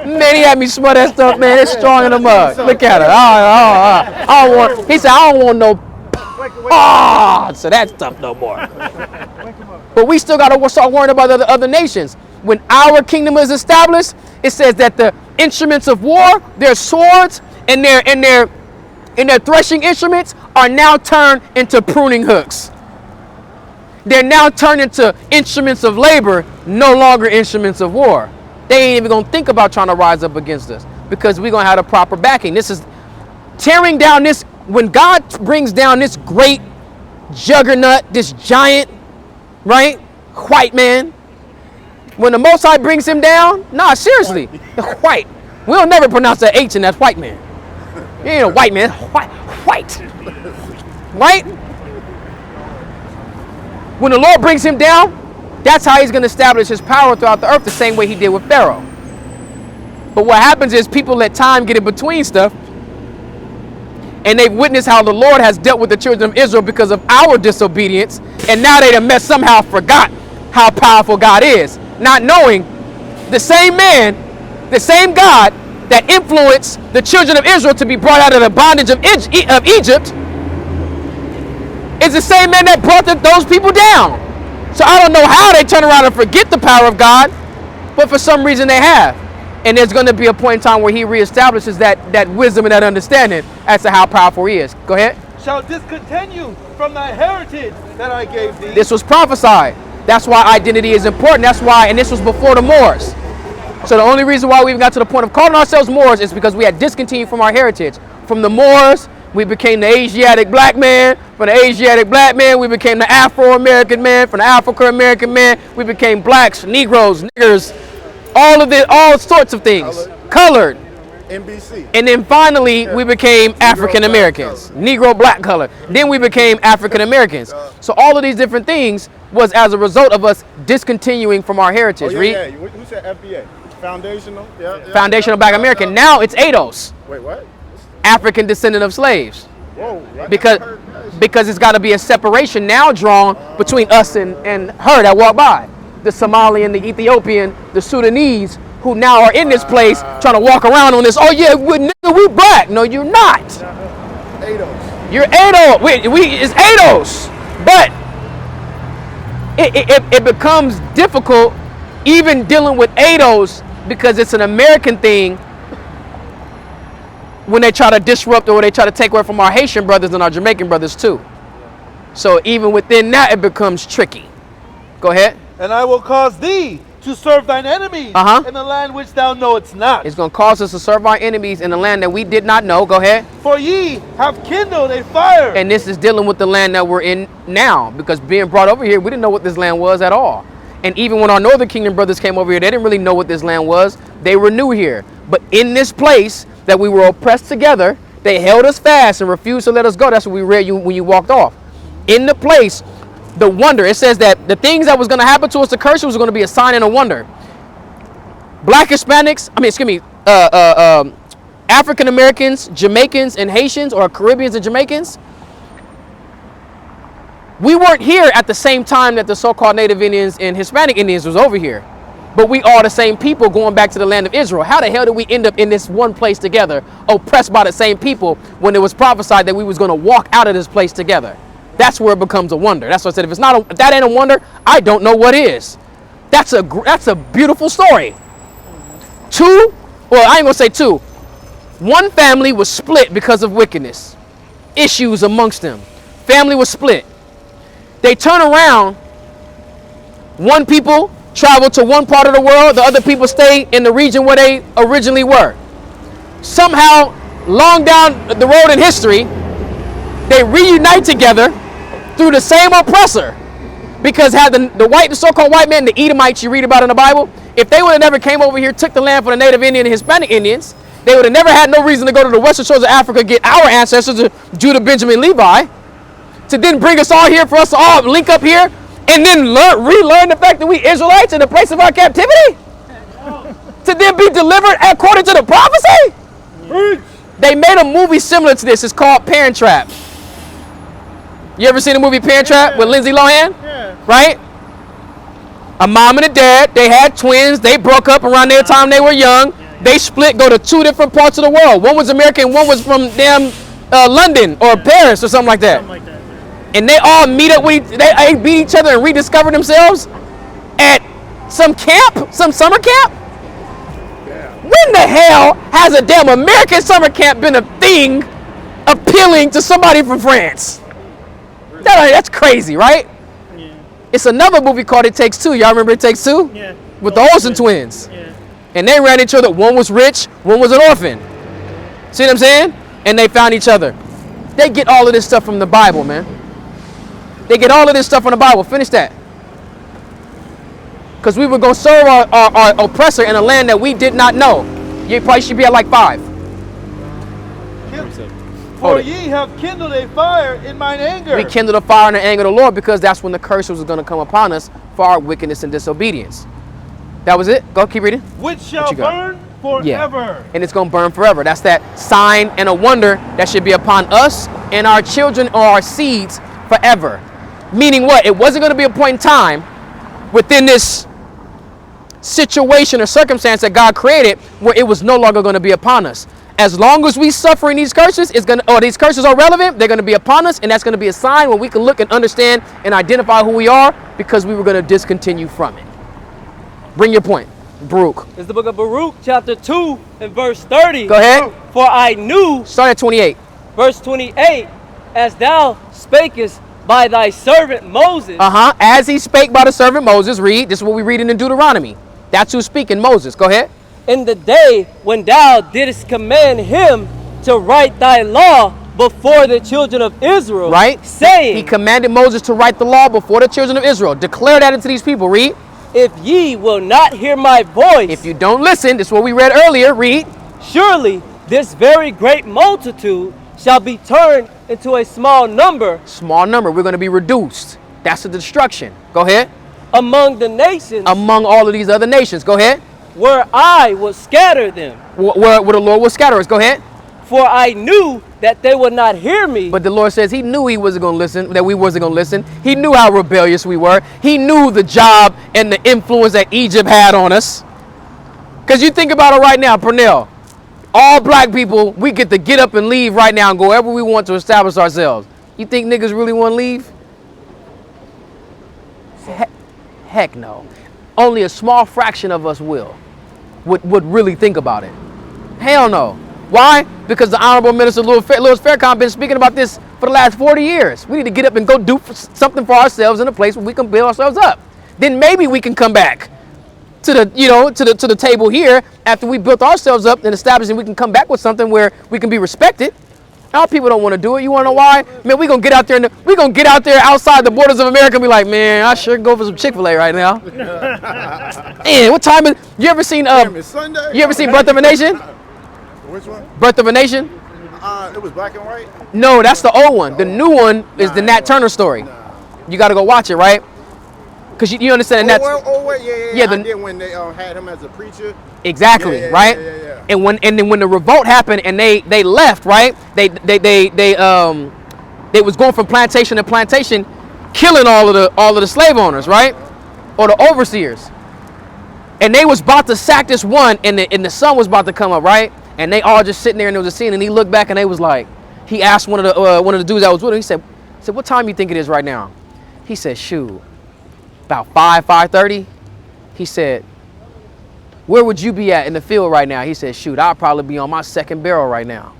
Man, he had me smell that stuff, man. It's strong in the mug. Look at it. He said, I don't want no So that's tough no more. But we still got to start worrying about the other nations. When our kingdom is established, it says that the instruments of war, their swords and their threshing instruments are now turned into pruning hooks. They're now turned into instruments of labor, no longer instruments of war. They ain't even gonna think about trying to rise up against us because we're gonna have the proper backing. This is tearing down this, when God brings down this great juggernaut, this giant, right? White man. When the Most High brings him down, nah, seriously, white. We'll never pronounce that H in that white man. He ain't a white man, white. White? When the Lord brings him down, that's how he's going to establish his power throughout the earth, the same way he did with Pharaoh. But what happens is people let time get in between stuff, and they've witnessed how the Lord has dealt with the children of Israel because of our disobedience, and now they done somehow forgot how powerful God is, not knowing the same man, the same God that influenced the children of Israel to be brought out of the bondage of Egypt is the same man that brought those people down. So I don't know how they turn around and forget the power of God, but for some reason they have. And there's going to be a point in time where he reestablishes that wisdom and that understanding as to how powerful he is. Go ahead. Shall discontinue from thy heritage that I gave thee. This was prophesied. That's why identity is important. That's why, and this was before the Moors. So the only reason why we even got to the point of calling ourselves Moors is because we had discontinued from our heritage. From the Moors, we became the Asiatic black man. From the Asiatic black man, we became the Afro-American man. From the African-American man, we became blacks, Negroes, niggers, all sorts of things. Colored. NBC. And then finally, we became African-Americans. Negro, black color. Then we became African-Americans. So all of these different things was as a result of us discontinuing from our heritage. Yeah. Who said FBA? Foundational? Yeah. Foundational Black American. Now it's ADOS. Wait, what? African descendant of slaves. Whoa. Because it's got to be a separation now drawn between us and her that walk by. The Somalian, the Ethiopian, the Sudanese, who now are in this place trying to walk around on this. Oh yeah, we black. No, you're not. ADOS. You're ADOS. It's ADOS. But it becomes difficult even dealing with ADOS because it's an American thing when they try to disrupt or they try to take away from our Haitian brothers and our Jamaican brothers too. So even within that, it becomes tricky. Go ahead. And I will cause thee to serve thine enemies in the land which thou knowest not. It's going to cause us to serve our enemies in the land that we did not know. Go ahead. For ye have kindled a fire. And this is dealing with the land that we're in now, because being brought over here, we didn't know what this land was at all. And even when our Northern Kingdom brothers came over here, they didn't really know what this land was. They were new here. But in this place that we were oppressed together, they held us fast and refused to let us go. That's what we read when you walked off. In the place, the wonder, it says that the things that was going to happen to us, the curse was going to be a sign and a wonder. Black Hispanics, African Americans, Jamaicans, and Haitians, or Caribbeans and Jamaicans, we weren't here at the same time that the so-called Native Indians and Hispanic Indians was over here. But we are the same people going back to the land of Israel. How the hell did we end up in this one place together, oppressed by the same people, when it was prophesied that we was going to walk out of this place together? That's where it becomes a wonder. That's what I said. If that ain't a wonder, I don't know what is. That's a beautiful story. I ain't gonna say two. One family was split because of wickedness, issues amongst them. Family was split. They turn around. One people travel to one part of the world. The other people stay in the region where they originally were. Somehow, long down the road in history, they reunite together through the same oppressor. Because had the so-called white man, the Edomites you read about in the Bible, if they would have never came over here, took the land for the Native Indian and Hispanic Indians, they would have never had no reason to go to the western shores of Africa, get our ancestors, Judah, Benjamin, Levi, to then bring us all here for us to all link up here, and then relearn the fact that we Israelites in the place of our captivity? To then be delivered according to the prophecy? They made a movie similar to this. It's called Parent Trap. You ever seen the movie Parent Trap with Lindsay Lohan? Yeah. Right? A mom and a dad, they had twins, they broke up around their time they were young. They split, go to two different parts of the world. One was American, one was from damn London or Paris or something like that. and they all meet up with they beat each other and rediscover themselves at some camp, some summer camp. When the hell has a damn American summer camp been a thing appealing to somebody from France? That's crazy, right? Yeah. It's another movie called It Takes Two. Y'all remember It Takes Two? Yeah. With the Olsen twins. Yeah. And they ran each other. One was rich, one was an orphan. See what I'm saying? And they found each other. They get all of this stuff from the Bible, man. They get all of this stuff from the Bible. Finish that. Because we were going to serve our oppressor in a land that we did not know. You probably should be at like 5. For ye have kindled a fire in mine anger. We kindled a fire in the anger of the Lord because that's when the curse was going to come upon us for our wickedness and disobedience. That was it. Go, keep reading. Which shall burn forever. Yeah. And it's going to burn forever. That's that sign and a wonder that should be upon us and our children or our seeds forever. Meaning what? It wasn't going to be a point in time within this situation or circumstance that God created where it was no longer going to be upon us. As long as we suffering these curses, these curses are relevant, they're going to be upon us, and that's going to be a sign where we can look and understand and identify who we are because we were going to discontinue from it. Bring your point, Baruch. It's the book of Baruch, chapter 2, and verse 30. Go ahead. For I knew, Start at 28. verse 28, as thou spakest by thy servant Moses. As he spake by the servant Moses, read. This is what we read in Deuteronomy. That's who's speaking, Moses. Go ahead. In the day when thou didst command him to write thy law before the children of Israel. Right. Saying, He commanded Moses to write the law before the children of Israel. Declare that unto these people. Read. if ye will not hear my voice. If you don't listen, this is what we read earlier. Read. Surely this very great multitude shall be turned into a small number. Small number. We're going to be reduced. That's the destruction. Go ahead. Among the nations. Among all of these other nations. Go ahead. Where I will scatter them. Where the Lord will scatter us. Go ahead. For I knew that they would not hear me. But the Lord says he knew he wasn't going to listen, that we wasn't going to listen. He knew how rebellious we were. He knew the job and the influence that Egypt had on us. Because you think about it right now, Pernell. All black people, we get to get up and leave right now and go wherever we want to establish ourselves. You think niggas really want to leave? Heck no. Only a small fraction of us would really think about it. Hell no. Why? Because the Honorable Minister Louis Farrakhan been speaking about this for the last 40 years. We need to get up and go do something for ourselves in a place where we can build ourselves up. Then maybe we can come back to the to the table here after we built ourselves up and established, and we can come back with something where we can be respected. Our people don't want to do it. You want to know why? Man, we gonna get out there outside the borders of America and be like, man, I sure can go for some Chick-fil-A right now. Man, what time is? You ever seen It's Sunday. You ever seen Birth of a Nation? Which one? Birth of a Nation? It was black and white. No, that's the old one. The new one is the Nat Turner story. You got to go watch it, right? Because you understand that. Yeah. I did when they had him as a preacher. Exactly, right? Yeah. And then when the revolt happened and they left, right? They was going from plantation to plantation, killing all of the slave owners, right? Or the overseers. And they was about to sack this one, and the sun was about to come up, right? And they all just sitting there, and there was a scene, and he looked back, and they was like, he asked one of the dudes that was with him, he said, what time you think it is right now? He said, shoot, about 5:30. He said, where would you be at in the field right now? He said, shoot, I'll probably be on my second barrel right now.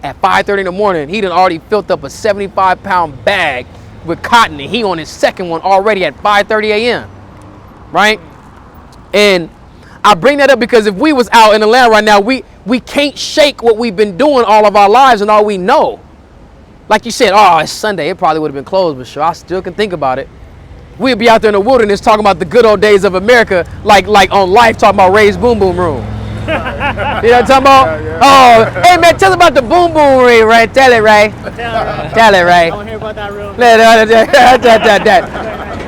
At 5:30 in the morning, he done already filled up a 75-pound bag with cotton, and he on his second one already at 5:30 a.m., right? And I bring that up because if we was out in the land right now, we can't shake what we've been doing all of our lives and all we know. Like you said, oh, it's Sunday. It probably would have been closed, but sure, I still can think about it. We'd be out there in the wilderness talking about the good old days of America, like on Life talking about Ray's Boom Boom Room. You know what I'm talking about? Yeah. Oh, hey man, tell us about the Boom Boom Room, Ray. Tell it, Ray. Tell it, Ray. I want to hear about that room.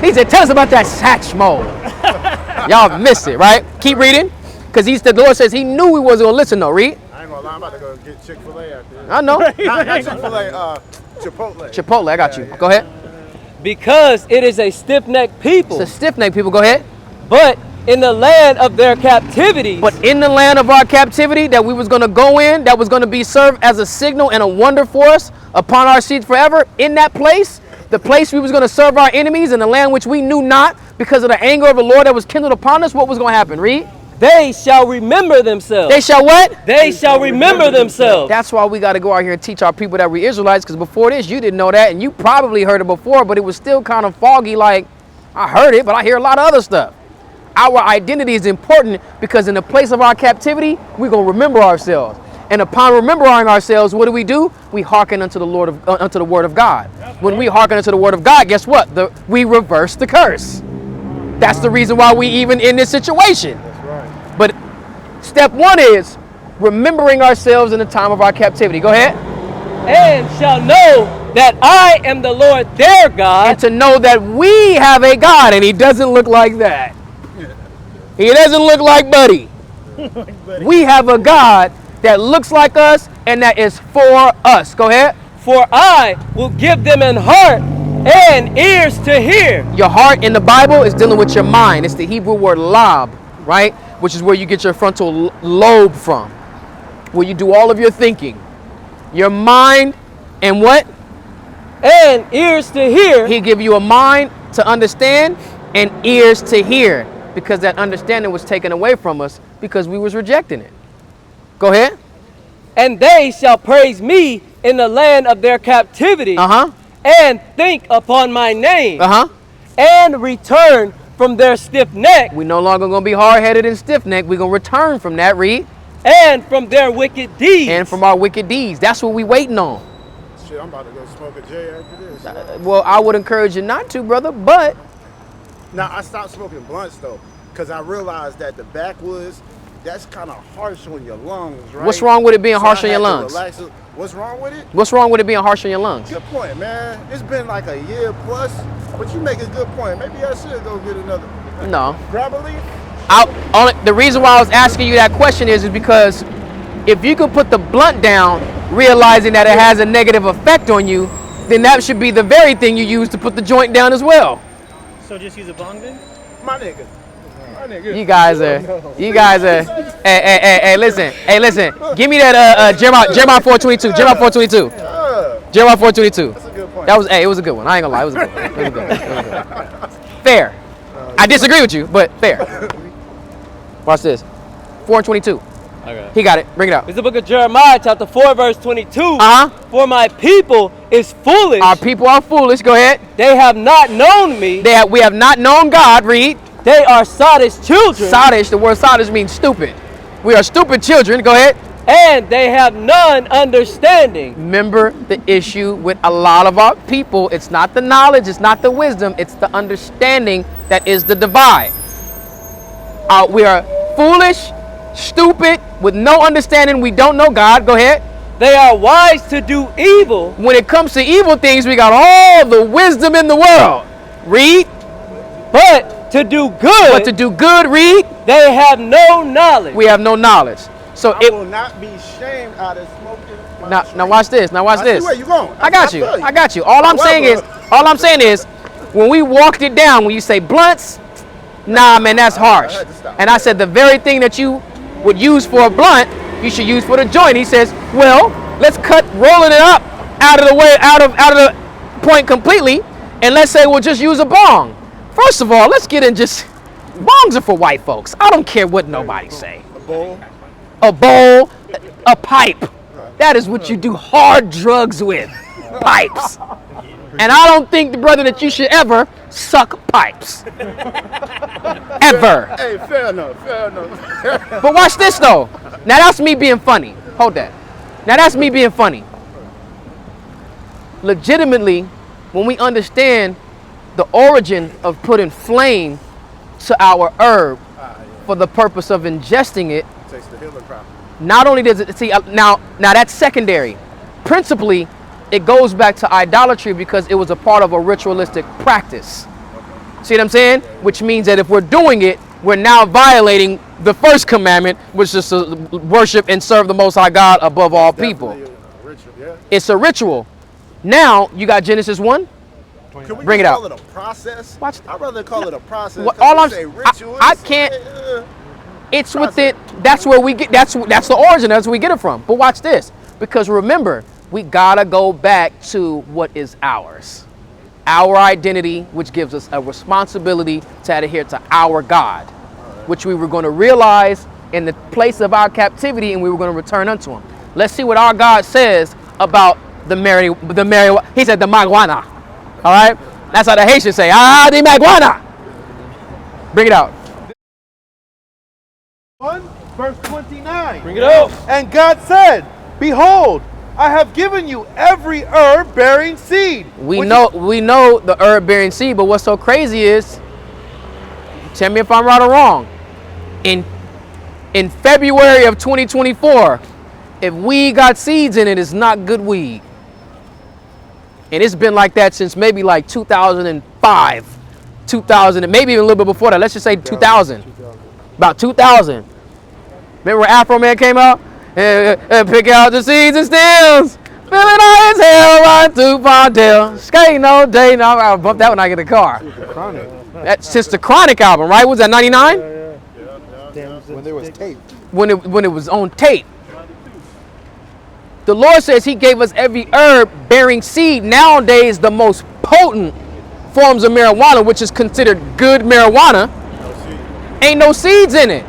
He said, tell us about that Satchmo. Y'all missed it, right? Keep reading. Because the Lord says he knew we wasn't going to listen, though. Read. I ain't gonna lie, I'm about to go get Chick-fil-A after this. I know. Not Chick-fil-A, Chipotle. Chipotle, I got you. Go ahead. Because it is a stiff-necked people. It's a stiff-necked people. Go ahead. But in the land of their captivity. But in the land of our captivity that we was going to go in, that was going to be served as a signal and a wonder for us, upon our seeds forever in that place, the place we was going to serve our enemies in the land which we knew not because of the anger of the Lord that was kindled upon us. What was going to happen? Read. They shall remember themselves. They shall what? They shall remember themselves. That's why we got to go out here and teach our people that we're Israelites, because before this, you didn't know that, and you probably heard it before, but it was still kind of foggy, like, I heard it, but I hear a lot of other stuff. Our identity is important because in the place of our captivity, we're going to remember ourselves. And upon remembering ourselves, what do? We hearken unto the Lord unto the word of God. When we hearken unto the word of God, guess what? We reverse the curse. That's the reason why we even in this situation. But step one is remembering ourselves in the time of our captivity. Go ahead. And shall know that I am the Lord their God. And to know that we have a God, and he doesn't look like that. He doesn't look like Buddy. We have a God that looks like us and that is for us. Go ahead. For I will give them an heart and ears to hear. Your heart in the Bible is dealing with your mind. It's the Hebrew word lab, right? Which is where you get your frontal lobe from, where you do all of your thinking. Your mind and what? And ears to hear. He give you a mind to understand and ears to hear, because that understanding was taken away from us because we was rejecting it. Go ahead. And they shall praise me in the land of their captivity. And think upon my name. And return from their stiff neck. We no longer going to be hard-headed and stiff-necked. We're going to return from that, read. And from their wicked deeds. And from our wicked deeds. That's what we waiting on. Shit, I'm about to go smoke a J after this. Well, I would encourage you not to, brother, but... Now, I stopped smoking blunts, though, because I realized that the backwoods, that's kind of harsh on your lungs, right? What's wrong with it being harsh on your lungs? What's wrong with it? What's wrong with it being harsh on your lungs? Good point, man. It's been like a year plus, but you make a good point. Maybe I should go get another. No. Grab a leaf? The reason why I was asking you that question is because if you could put the blunt down, realizing that it has a negative effect on you, then that should be the very thing you use to put the joint down as well. So just use a bong then? My nigga. You guys are. Hey, listen. Give me that Jeremiah 4:22. Jeremiah 4:22. Jeremiah 4:22. That's a good point. It was a good one. I ain't gonna lie, it was a good one. Fair. I disagree with you, but fair. Watch this. 4:22. Okay. He got it. Bring it up. It's the book of Jeremiah, chapter 4, verse 22. For my people is foolish. Our people are foolish. Go ahead. They have not known me. We have not known God. Read. They are sottish children. Sottish. The word sottish means stupid. We are stupid children. Go ahead. And they have none understanding. Remember the issue with a lot of our people. It's not the knowledge. It's not the wisdom. It's the understanding that is the divide. We are foolish, stupid, with no understanding. We don't know God. Go ahead. They are wise to do evil. When it comes to evil things, we got all the wisdom in the world. Read. But to do good. Read. They have no knowledge. We have no knowledge. So I will not be shamed out of smoking. Now watch this. Now watch this. Where you going? I got you. All I'm saying is, when we walked it down, when you say blunts, nah, man, that's harsh. And I said the very thing that you would use for a blunt, you should use for the joint. He says, well, let's cut rolling it up out of the way, out of the point completely, and let's say we'll just use a bong. First of all, let's get in just bongs are for white folks. I don't care what nobody say. A bowl, a pipe. That is what you do hard drugs with. Pipes. And I don't think, brother, that you should ever suck pipes. Ever. Hey, fair enough. But watch this, though. Now, that's me being funny. Hold that. Now, that's me being funny. Legitimately, when we understand the origin of putting flame to our herb for the purpose of ingesting it, Takes the healing property. not only does it, see, now that's secondary. Principally, it goes back to idolatry because it was a part of a ritualistic practice. See what I'm saying? Which means that if we're doing it, we're now violating the first commandment, which is to worship and serve the Most High God above all people. It's a ritual. Now, you got Genesis 1. Can we Bring it call out. it a process? Watch. I'd rather call it a process. All I'm saying I can't. It's within. That's where we get. That's the origin. That's where we get it from. But watch this, because remember, We gotta go back to what is ours. Our identity, which gives us a responsibility to adhere to our God, which we were going to realize in the place of our captivity, and we were going to return unto him. Let's see what our God says about the he said the marijuana. All right? That's how the Haitians say, the marijuana. Bring it out. 1 verse 29. Bring it out. And God said, behold, I have given you every herb bearing seed. We know the herb bearing seed, but what's so crazy is, tell me if I'm right or wrong, in February of 2024, if weed got seeds in it, it's not good weed. And it's been like that since maybe like 2005, 2000, and maybe even a little bit before that. Let's just say 2000. About 2000. Remember when Afro Man came out? Pick out the seeds and stems. Feeling high as hell, run through Fondale. Skating all day. Now I'll bump that when I get a car. That's since the Chronic album, right? Was that 99? When there was tape. When it was on tape. The Lord says he gave us every herb bearing seed. Nowadays, the most potent forms of marijuana, which is considered good marijuana, ain't no seeds in it.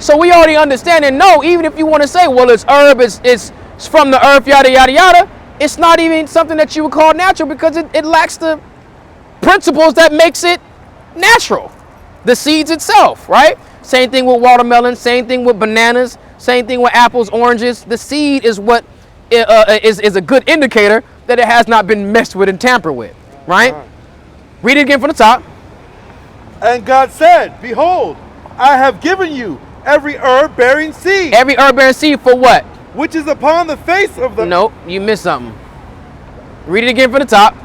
So we already understand and know, even if you want to say, well, it's herb, it's from the earth, yada, yada, yada, it's not even something that you would call natural because it lacks the principles that makes it natural. The seeds itself, right? Same thing with watermelon, same thing with bananas, same thing with apples, oranges. The seed is what is a good indicator that it has not been messed with and tampered with, right? Read it again from the top. And God said, behold, I have given you every herb bearing seed. Every herb bearing seed for what? Which is upon the face of the... Nope, you missed something. Read it again from the top.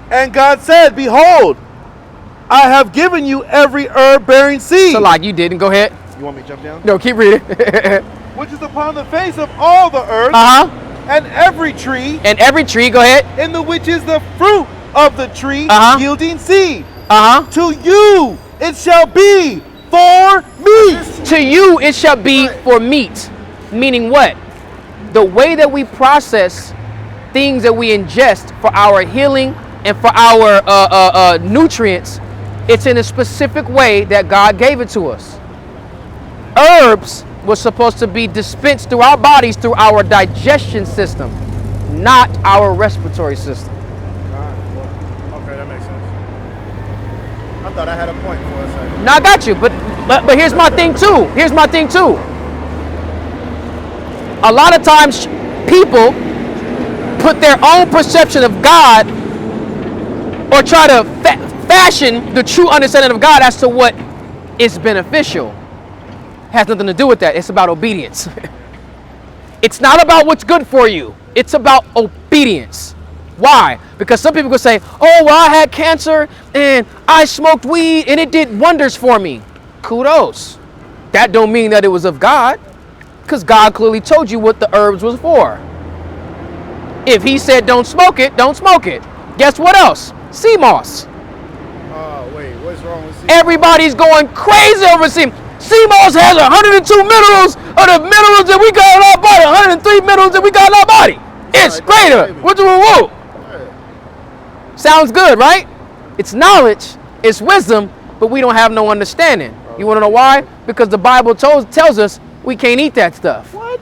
And God said, behold, I have given you every herb bearing seed. So like you didn't. Go ahead. You want me to jump down? No, keep reading. Which is upon the face of all the earth. And every tree. And every tree, go ahead. In the which is the fruit of the tree yielding seed. To you it shall be for meat. To you it shall be for meat. Meaning what? The way that we process things that we ingest for our healing and for our nutrients, it's in a specific way that God gave it to us. Herbs were supposed to be dispensed through our bodies through our digestion system, not our respiratory system. Okay, that makes sense. I thought I had a point for a second. No, I got you, but here's my thing too. Here's my thing too. A lot of times people put their own perception of God or try to fashion the true understanding of God as to what is beneficial. Has nothing to do with that. It's about obedience. It's not about what's good for you. It's about obedience. Why? Because some people could say, oh, well, I had cancer and I smoked weed and it did wonders for me. Kudos. That don't mean that it was of God, because God clearly told you what the herbs was for. If he said don't smoke it, don't smoke it. Guess what else? Sea moss. Wait, what's wrong with sea moss? Everybody's going crazy over sea moss. Sea moss has 102 minerals of the minerals that we got in our body, 103 minerals that we got in our body. It's greater. What's the reward? Sounds good, right? It's knowledge, it's wisdom, but we don't have no understanding. You want to know why? Because the Bible tells us we can't eat that stuff. What?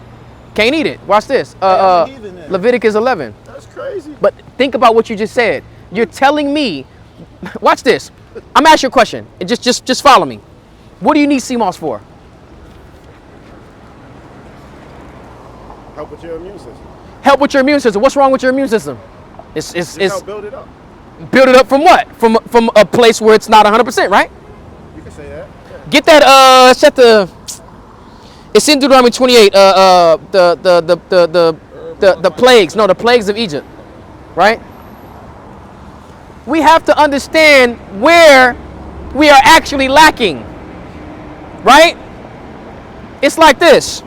Can't eat it. Watch this. Leviticus 11. That's crazy. But think about what you just said. You're telling me, watch this. I'm gonna ask you a question. And just follow me. What do you need sea moss for? Help with your immune system. Help with your immune system. What's wrong with your immune system? It's help build it up. Build it up from what? From a place where it's not 100%, right? You can say that. Yeah. Get that. Set the. It's in Deuteronomy 28. The plagues. No, the plagues of Egypt, right? We have to understand where we are actually lacking, right? It's like this.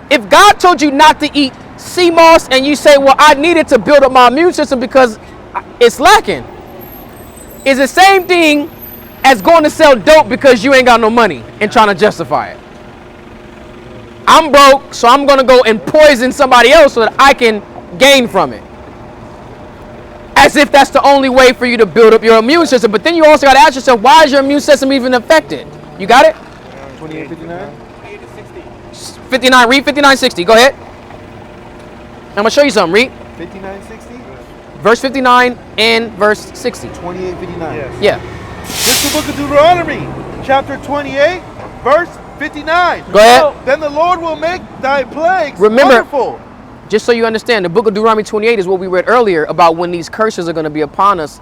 If God told you not to eat sea moss and you say, well, I need it to build up my immune system because it's lacking, it's the same thing as going to sell dope because you ain't got no money and trying to justify it. I'm broke, so I'm going to go and poison somebody else so that I can gain from it. As if that's the only way for you to build up your immune system. But then you also got to ask yourself, why is your immune system even affected? You got it? 2859? 59, read 5960. Go ahead. I'm going to show you something. Read. 5960? Verse 59 and verse 60. 2859. Yes. Yeah. This is the book of Deuteronomy, chapter 28, verse 59. Go ahead. Then the Lord will make thy plagues Remember, wonderful. just so you understand, the book of Deuteronomy 28 is what we read earlier about when these curses are going to be upon us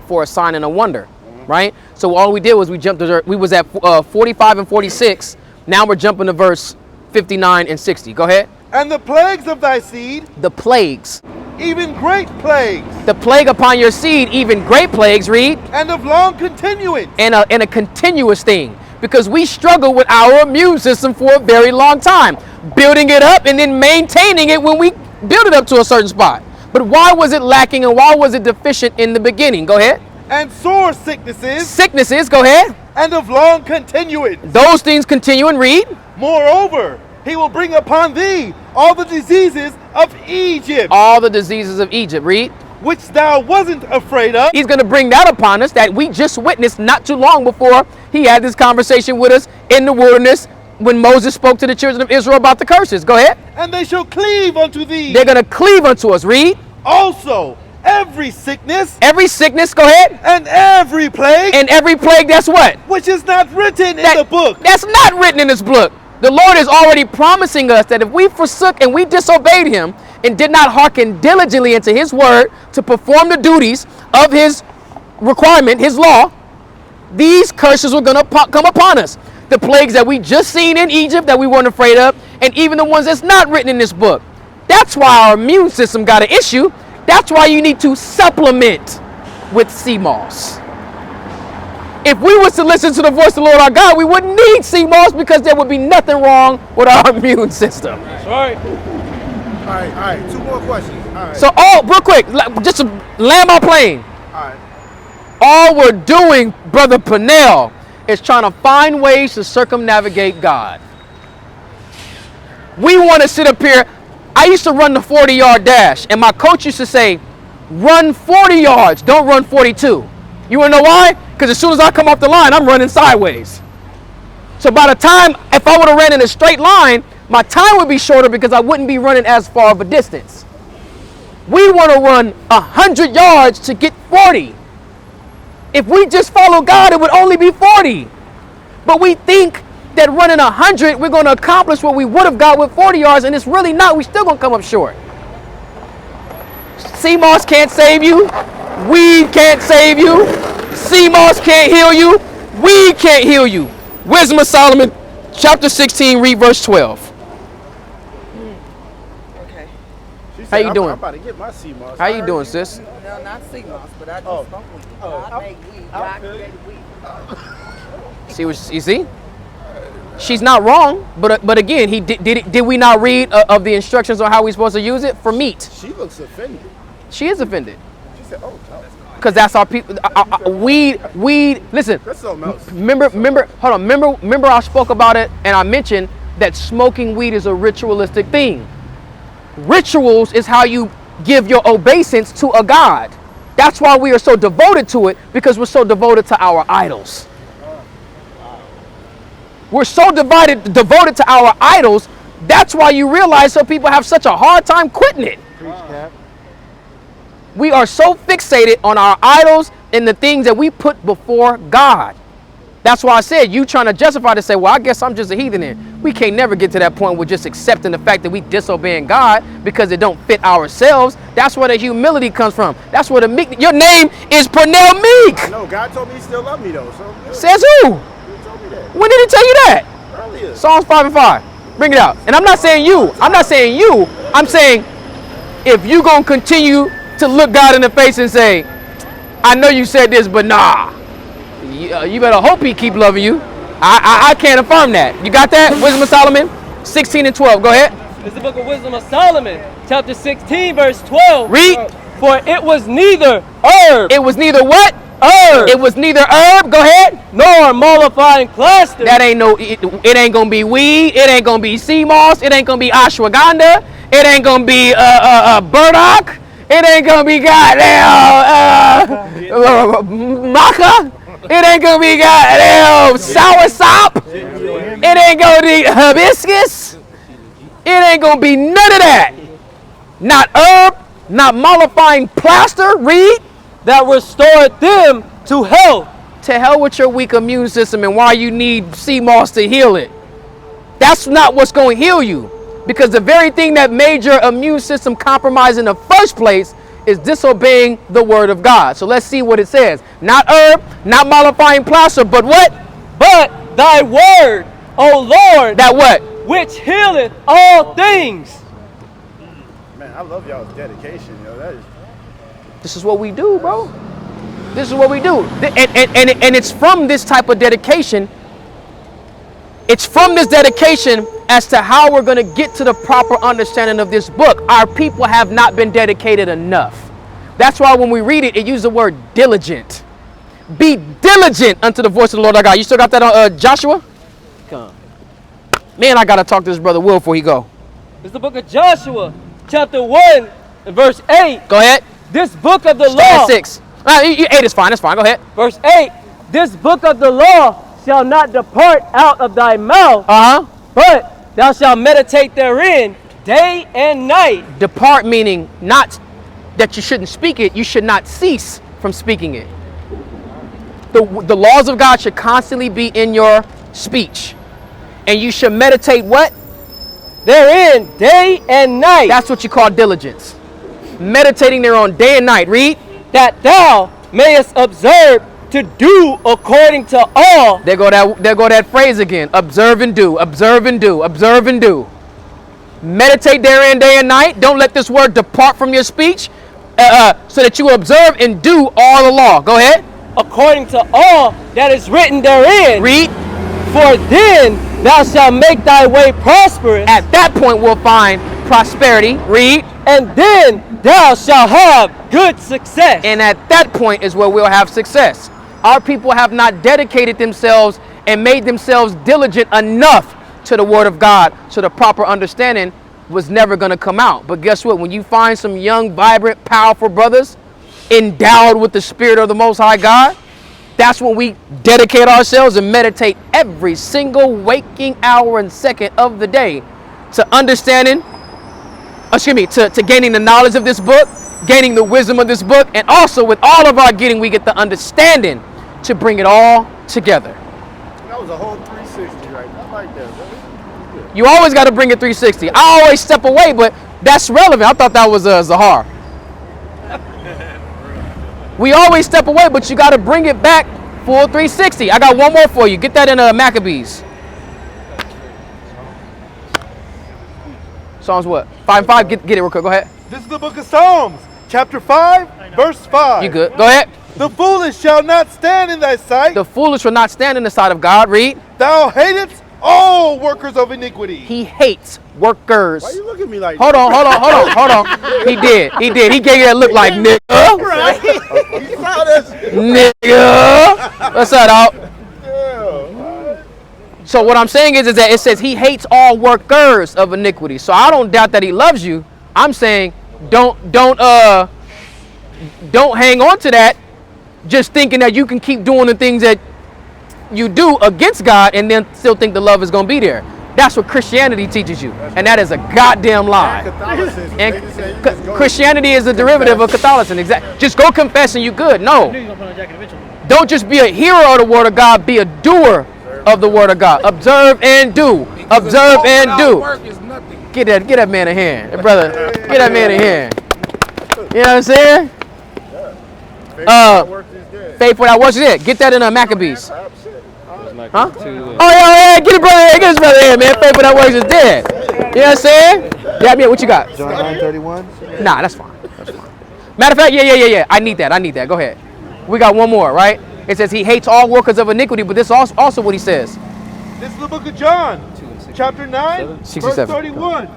for a sign and a wonder, right? So all we did was we was at 45 and 46. Now we're jumping to verse 59 and 60. Go ahead. And the plagues of thy seed, The plagues. even great plagues, The plague upon your seed, even great plagues, read, and of long continuance. and a continuous thing. Because we struggle with our immune system for a very long time, building it up and then maintaining it when we build it up to a certain spot. But why was it lacking and why was it deficient in the beginning? Go ahead. And sore sicknesses, Sicknesses, go ahead. and of long continuance. Those things continue and read. Moreover, he will bring upon thee all the diseases of Egypt, All the diseases of Egypt, read. which thou wasn't afraid of. He's going to bring that upon us that we just witnessed not too long before he had this conversation with us in the wilderness when Moses spoke to the children of Israel about the curses. Go ahead. And they shall cleave unto thee. They're going to cleave unto us, read. Also, every sickness Every sickness, go ahead. and every plague, And every plague, that's what? which is not written in the book. That's not written in this book. The Lord is already promising us that if we forsook and we disobeyed him and did not hearken diligently into his word to perform the duties of his requirement, his law, these curses were going to come upon us. The plagues that we just seen in Egypt that we weren't afraid of, and even the ones that's not written in this book. That's why our immune system got an issue. That's why you need to supplement with sea moss. If we was to listen to the voice of the Lord our God, we wouldn't need sea moss because there would be nothing wrong with our immune system. That's right. All right. Two more questions. All right. So, real quick, just to land my plane. All right. All we're doing, Brother Pennell, is trying to find ways to circumnavigate God. We want to sit up here. I used to run the 40-yard dash, and my coach used to say, run 40 yards, don't run 42. You want to know why? Because as soon as I come off the line, I'm running sideways. So by the time, if I would have ran in a straight line, my time would be shorter because I wouldn't be running as far of a distance. We want to run 100 yards to get 40. If we just follow God, it would only be 40. But we think that running 100, we're going to accomplish what we would have got with 40 yards, and it's really not. We're still going to come up short. Sea moss can't save you. Weed can't save you. Sea moss can't heal you. Weed can't heal you. Wisdom of Solomon, chapter 16, read verse 12. Okay. She said, How you doing? I'm about to get my sea moss. How you doing, sis? No, not Sigmas, but I just smoke weed. I make weed. I create weed. See what you see? She's not wrong, but again, did we not read of the instructions on how we're supposed to use it for meat? She looks offended. She is offended She said, oh, no. because that's our people. Weed. Listen, That's something else. Remember, I spoke about it and I mentioned that smoking weed is a ritualistic thing. Rituals is how you give your obeisance to a god. That's why we are so devoted to it, because we're so devoted to our idols. We're so devoted to our idols. That's why you realize some people have such a hard time quitting it. Preach, Cap. We are so fixated on our idols and the things that we put before God. That's why I said, you trying to justify to say, well, I guess I'm just a heathen here. We can't never get to that point with just accepting the fact that we disobeying God because it don't fit ourselves. That's where the humility comes from. That's where the meek. Your name is Pernell Meek. I know. God told me he still loved me, though. So, yeah. Says who? He told me that When did he tell you that? earlier. Psalms 5 and 5. Bring it out. And I'm not saying you. I'm saying if you going to continue to look God in the face and say, I know you said this, but nah. You better hope he keep loving you. I can't affirm that. You got that? Wisdom of Solomon 16 and 12. Go ahead. It's the book of Wisdom of Solomon, chapter 16, verse 12. Read. For it was neither herb. It was neither what? herb. It was neither herb, go ahead. Nor mollifying plaster. That ain't no, it ain't gonna be weed, it ain't gonna be sea moss, it ain't gonna be ashwagandha, it ain't gonna be burdock, it ain't gonna be goddamn maca, it ain't gonna be goddamn soursop, it ain't gonna be hibiscus, it ain't gonna be none of that. Not herb, not mollifying plaster, read. That restored them to health. To hell with your weak immune system and why you need sea moss to heal it. That's not what's going to heal you. Because the very thing that made your immune system compromised in the first place is disobeying the word of God. So let's see what it says. Not herb, not mollifying plaster, but what? But thy word, O Lord. That what? Which healeth all things. Man, I love y'all's dedication, yo. That is. This is what we do, bro. This is what we do. And it's from this type of dedication. It's from this dedication as to how we're going to get to the proper understanding of this book. Our people have not been dedicated enough. That's why when we read it, it uses the word diligent. Be diligent unto the voice of the Lord our God. You still got that on Joshua? Come. Man, I got to talk to this brother Will before he go. It's the book of Joshua, chapter 1, and verse 8. Go ahead. This book of the Start at law. 6. 8 is fine. That's fine. Go ahead. Verse 8. This book of the law shall not depart out of thy mouth, but thou shalt meditate therein day and night. Depart meaning not that you shouldn't speak it. You should not cease from speaking it. The laws of God should constantly be in your speech. And you should meditate what? Therein day and night. That's what you call diligence. Meditating thereon day and night. Read. That thou mayest observe to do according to all. There go that phrase again. Observe and do. Observe and do. Observe and do. Meditate therein day and night. Don't let this word depart from your speech, so that you observe and do all the law. Go ahead. According to all that is written therein. Read. For then thou shalt make thy way prosperous. At that point we'll find prosperity. Read. And then thou shalt have good success. And at that point is where we'll have success. Our people have not dedicated themselves and made themselves diligent enough to the word of God, so the proper understanding was never going to come out. But guess what? When you find some young, vibrant, powerful brothers endowed with the spirit of the Most High God, that's when we dedicate ourselves and meditate every single waking hour and second of the day to understanding, to gaining the knowledge of this book, gaining the wisdom of this book, and also with all of our getting, we get the understanding to bring it all together. That was a whole 360 right there. I like that, brother. You always got to bring it 360. I always step away, but that's relevant. I thought that was Zahar. We always step away, but you got to bring it back full 360. I got one more for you. Get that in Maccabees. Psalms what? 5:5. Get it real quick. Go ahead. This is the book of Psalms, chapter 5, verse 5. You good? Go ahead. The foolish shall not stand in thy sight. The foolish will not stand in the sight of God. Read. Thou hatest all workers of iniquity. He hates workers. Why you look at me like Hold on. He did. He gave you that look like nigga. Right. You saw this. Nigga. What's that, dog? Yeah. So what I'm saying is that it says he hates all workers of iniquity. So I don't doubt that he loves you. I'm saying don't hang on to that, just thinking that you can keep doing the things that you do against God and then still think the love is going to be there. That's what Christianity teaches you, and that is a goddamn lie. And Christianity is a derivative of Catholicism. Exactly. Just go confess and you good. No. Don't just be a hearer of the word of God. Be a doer of the word of God. Observe and do. Observe and do. Get that man a hand, brother. Get that man a hand. You know what I'm saying? Faith without works is dead. Get that in Maccabees. Huh? Oh yeah, get it, brother. Get his brother here, man. Faith without works is dead. You know what I'm saying? Yeah, what you got? John 9:31. Nah, that's fine. Matter of fact, yeah. I need that. Go ahead. We got one more, right? It says he hates all workers of iniquity, but this is also what he says. This is the book of John, chapter 9, 67. verse 31.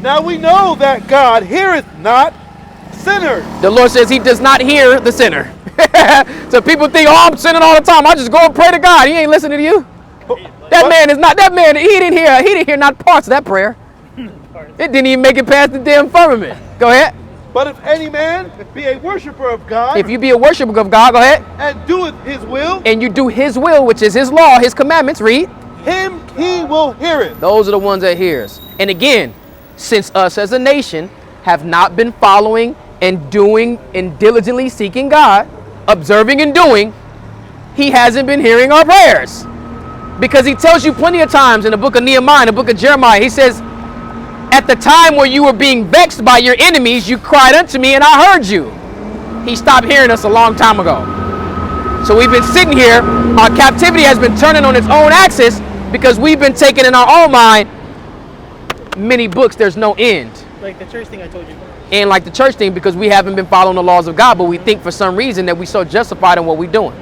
Now we know that God heareth not sinners. The Lord says he does not hear the sinner. So people think, oh, I'm sinning all the time. I just go and pray to God. He ain't listening to you. That man is not, that man, he didn't hear not parts of that prayer. It didn't even make it past the damn firmament. Go ahead. But if any man be a worshiper of God, if you be a worshiper of God, go ahead. And doeth his will, and you do his will, which is his law, his commandments, read. Him he will hear it. Those are the ones that hears. And again, since us as a nation have not been following and doing and diligently seeking God, observing and doing, he hasn't been hearing our prayers. Because he tells you plenty of times in the book of Nehemiah, in the book of Jeremiah, he says, at the time where you were being vexed by your enemies, you cried unto me and I heard you. He stopped hearing us a long time ago. So we've been sitting here, our captivity has been turning on its own axis because we've been taking in our own mind many books, there's no end. Like the church thing I told you. And like the church thing, because we haven't been following the laws of God, but we think for some reason that we're so justified in what we're doing.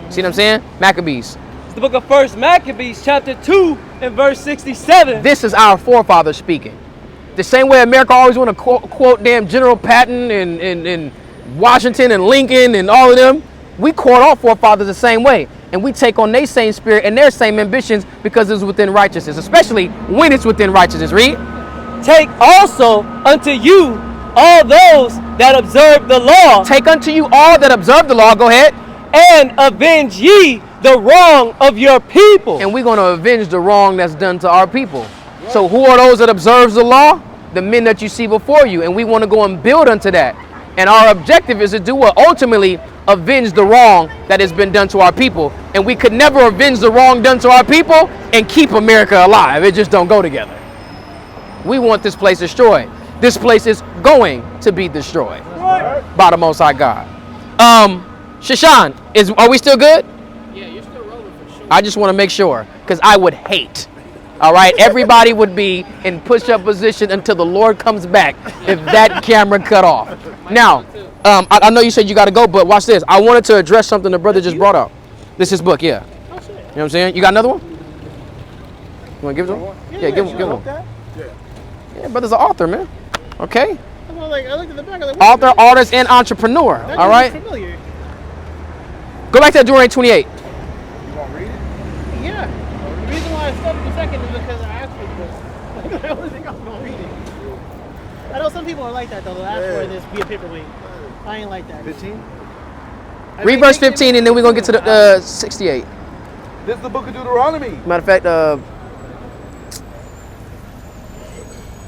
See what I'm saying? Maccabees. It's the book of 1 Maccabees, chapter 2, and verse 67. This is our forefathers speaking. The same way America always want to quote damn General Patton and Washington and Lincoln and all of them. We quote our forefathers the same way. And we take on their same spirit and their same ambitions because it's within righteousness, especially when it's within righteousness. Read. Take also unto you all those that observe the law. Take unto you all that observe the law. Go ahead. And avenge ye the wrong of your people. And we're going to avenge the wrong that's done to our people. So who are those that observes the law? The men that you see before you. And we want to go and build unto that. And our objective is to do what? Ultimately avenge the wrong that has been done to our people. And we could never avenge the wrong done to our people and keep America alive. It just don't go together. We want this place destroyed. This place is going to be destroyed by the Most High God. Shashan, are we still good? Yeah, you're still rolling for sure. I just want to make sure, because I would hate. All right, everybody would be in push-up position until the Lord comes back if that camera cut off. Now, I know you said you got to go, but watch this. I wanted to address something the brother just brought up. This is his book, yeah. You know what I'm saying? You got another one? You want to give it to him? Yeah, give him. Yeah, brother's an author, man. Okay. I looked at the back. Author, artist, and entrepreneur. All right. Familiar. Go back to Deuteronomy 28. You want to read it? Yeah. The reason why I stopped for a second is because I asked for this. I don't think I'm going to read it. I know some people are like that, though. They'll ask for this, be a paperweight. I ain't like that. 15? Read verse 15, and then we're going to get to the 68. This is the book of Deuteronomy. Matter of fact,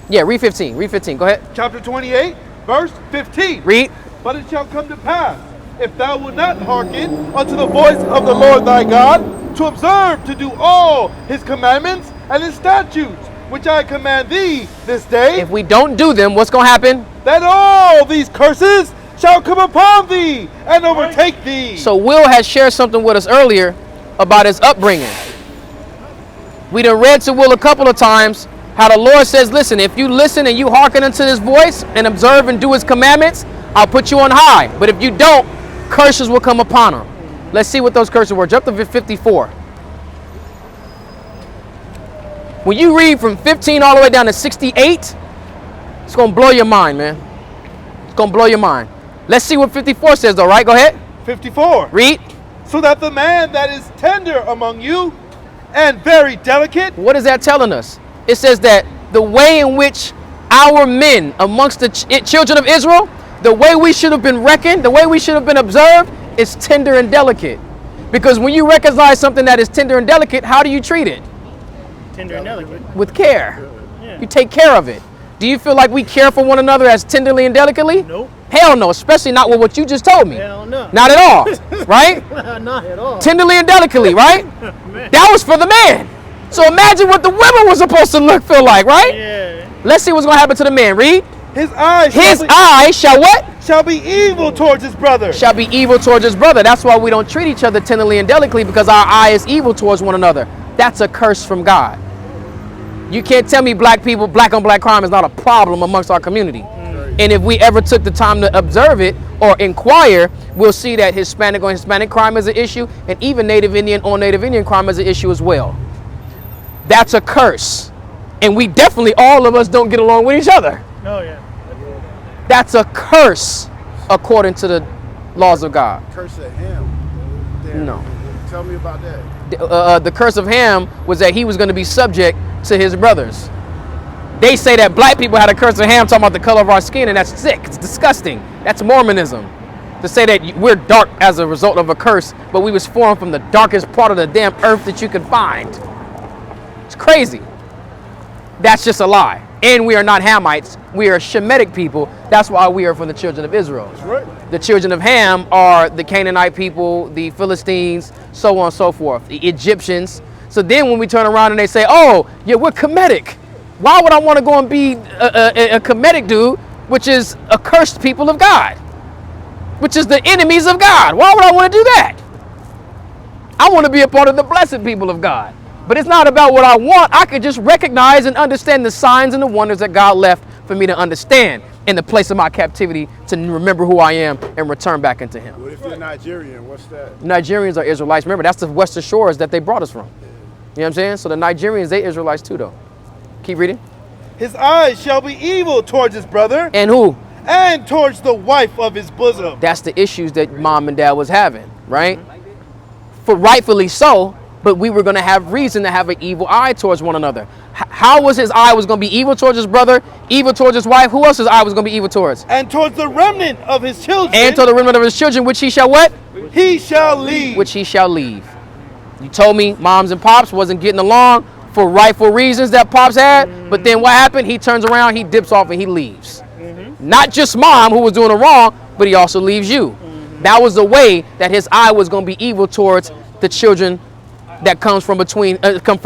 yeah, read 15. Read 15. Go ahead. Chapter 28, verse 15. Read. But it shall come to pass, if thou wilt not hearken unto the voice of the Lord thy God, to observe to do all his commandments and his statutes, which I command thee this day. If we don't do them, what's going to happen? That all these curses shall come upon thee and overtake thee. So Will has shared something with us earlier about his upbringing. We done read to Will a couple of times how the Lord says, listen, if you listen and you hearken unto his voice and observe and do his commandments, I'll put you on high. But if you don't, curses will come upon him. Let's see what those curses were. Jump to 54. When you read from 15 all the way down to 68, it's going to blow your mind, man. It's going to blow your mind. Let's see what 54 says, though, right? Go ahead. 54. Read. So that the man that is tender among you and very delicate. What is that telling us? It says that the way in which our men amongst the children of Israel, the way we should have been reckoned, the way we should have been observed is tender and delicate. Because when you recognize something that is tender and delicate, how do you treat it? Tender and delicate. With care. Yeah. You take care of it. Do you feel like we care for one another as tenderly and delicately? Nope. Hell no, especially not with what you just told me. Hell no. Not at all, right? Not at all. Tenderly and delicately, right? That was for the man. So imagine what the women were supposed to feel like, right? Yeah. Let's see what's going to happen to the man. Read. His eyes shall what? Shall be evil towards his brother. Shall be evil towards his brother. That's why we don't treat each other tenderly and delicately, because our eye is evil towards one another. That's a curse from God. You can't tell me black people, black on black crime is not a problem amongst our community. And if we ever took the time to observe it or inquire, we'll see that Hispanic on Hispanic crime is an issue, and even Native Indian on Native Indian crime is an issue as well. That's a curse. And we definitely, all of us don't get along with each other. Oh, yeah. That's a curse according to the laws of God. Curse at him. then. No. Tell me about that. The curse of Ham was that he was going to be subject to his brothers. They say that black people had a curse of Ham talking about the color of our skin, and that's sick. It's disgusting. That's Mormonism. To say that we're dark as a result of a curse, but we was formed from the darkest part of the damn earth that you could find. It's crazy. That's just a lie. And we are not Hamites. We are Shemitic people. That's why we are from the children of Israel. That's right. The children of Ham are the Canaanite people, the Philistines, so on and so forth, the Egyptians. So then when we turn around and they say, oh, yeah, we're Kemetic. Why would I want to go and be a Kemetic dude, which is a cursed people of God, which is the enemies of God? Why would I want to do that? I want to be a part of the blessed people of God. But it's not about what I want. I could just recognize and understand the signs and the wonders that God left for me to understand in the place of my captivity, to remember who I am and return back into him. What if you're Nigerian? What's that? Nigerians are Israelites. Remember, that's the Western Shores that they brought us from. You know what I'm saying? So the Nigerians, they Israelites too, though. Keep reading. His eyes shall be evil towards his brother. And who? And towards the wife of his bosom. That's the issues that mom and dad was having, right? For rightfully so, but we were going to have reason to have an evil eye towards one another. How was his eye was going to be evil towards his brother, evil towards his wife? Who else his eye was going to be evil towards? And towards the remnant of his children. And to the remnant of his children, which he shall what? He shall leave. Which he shall leave. You told me moms and pops wasn't getting along for rightful reasons that pops had, but then what happened? He turns around, he dips off, and he leaves. Not just mom who was doing it wrong, but he also leaves you. That was the way that his eye was going to be evil towards the children that come from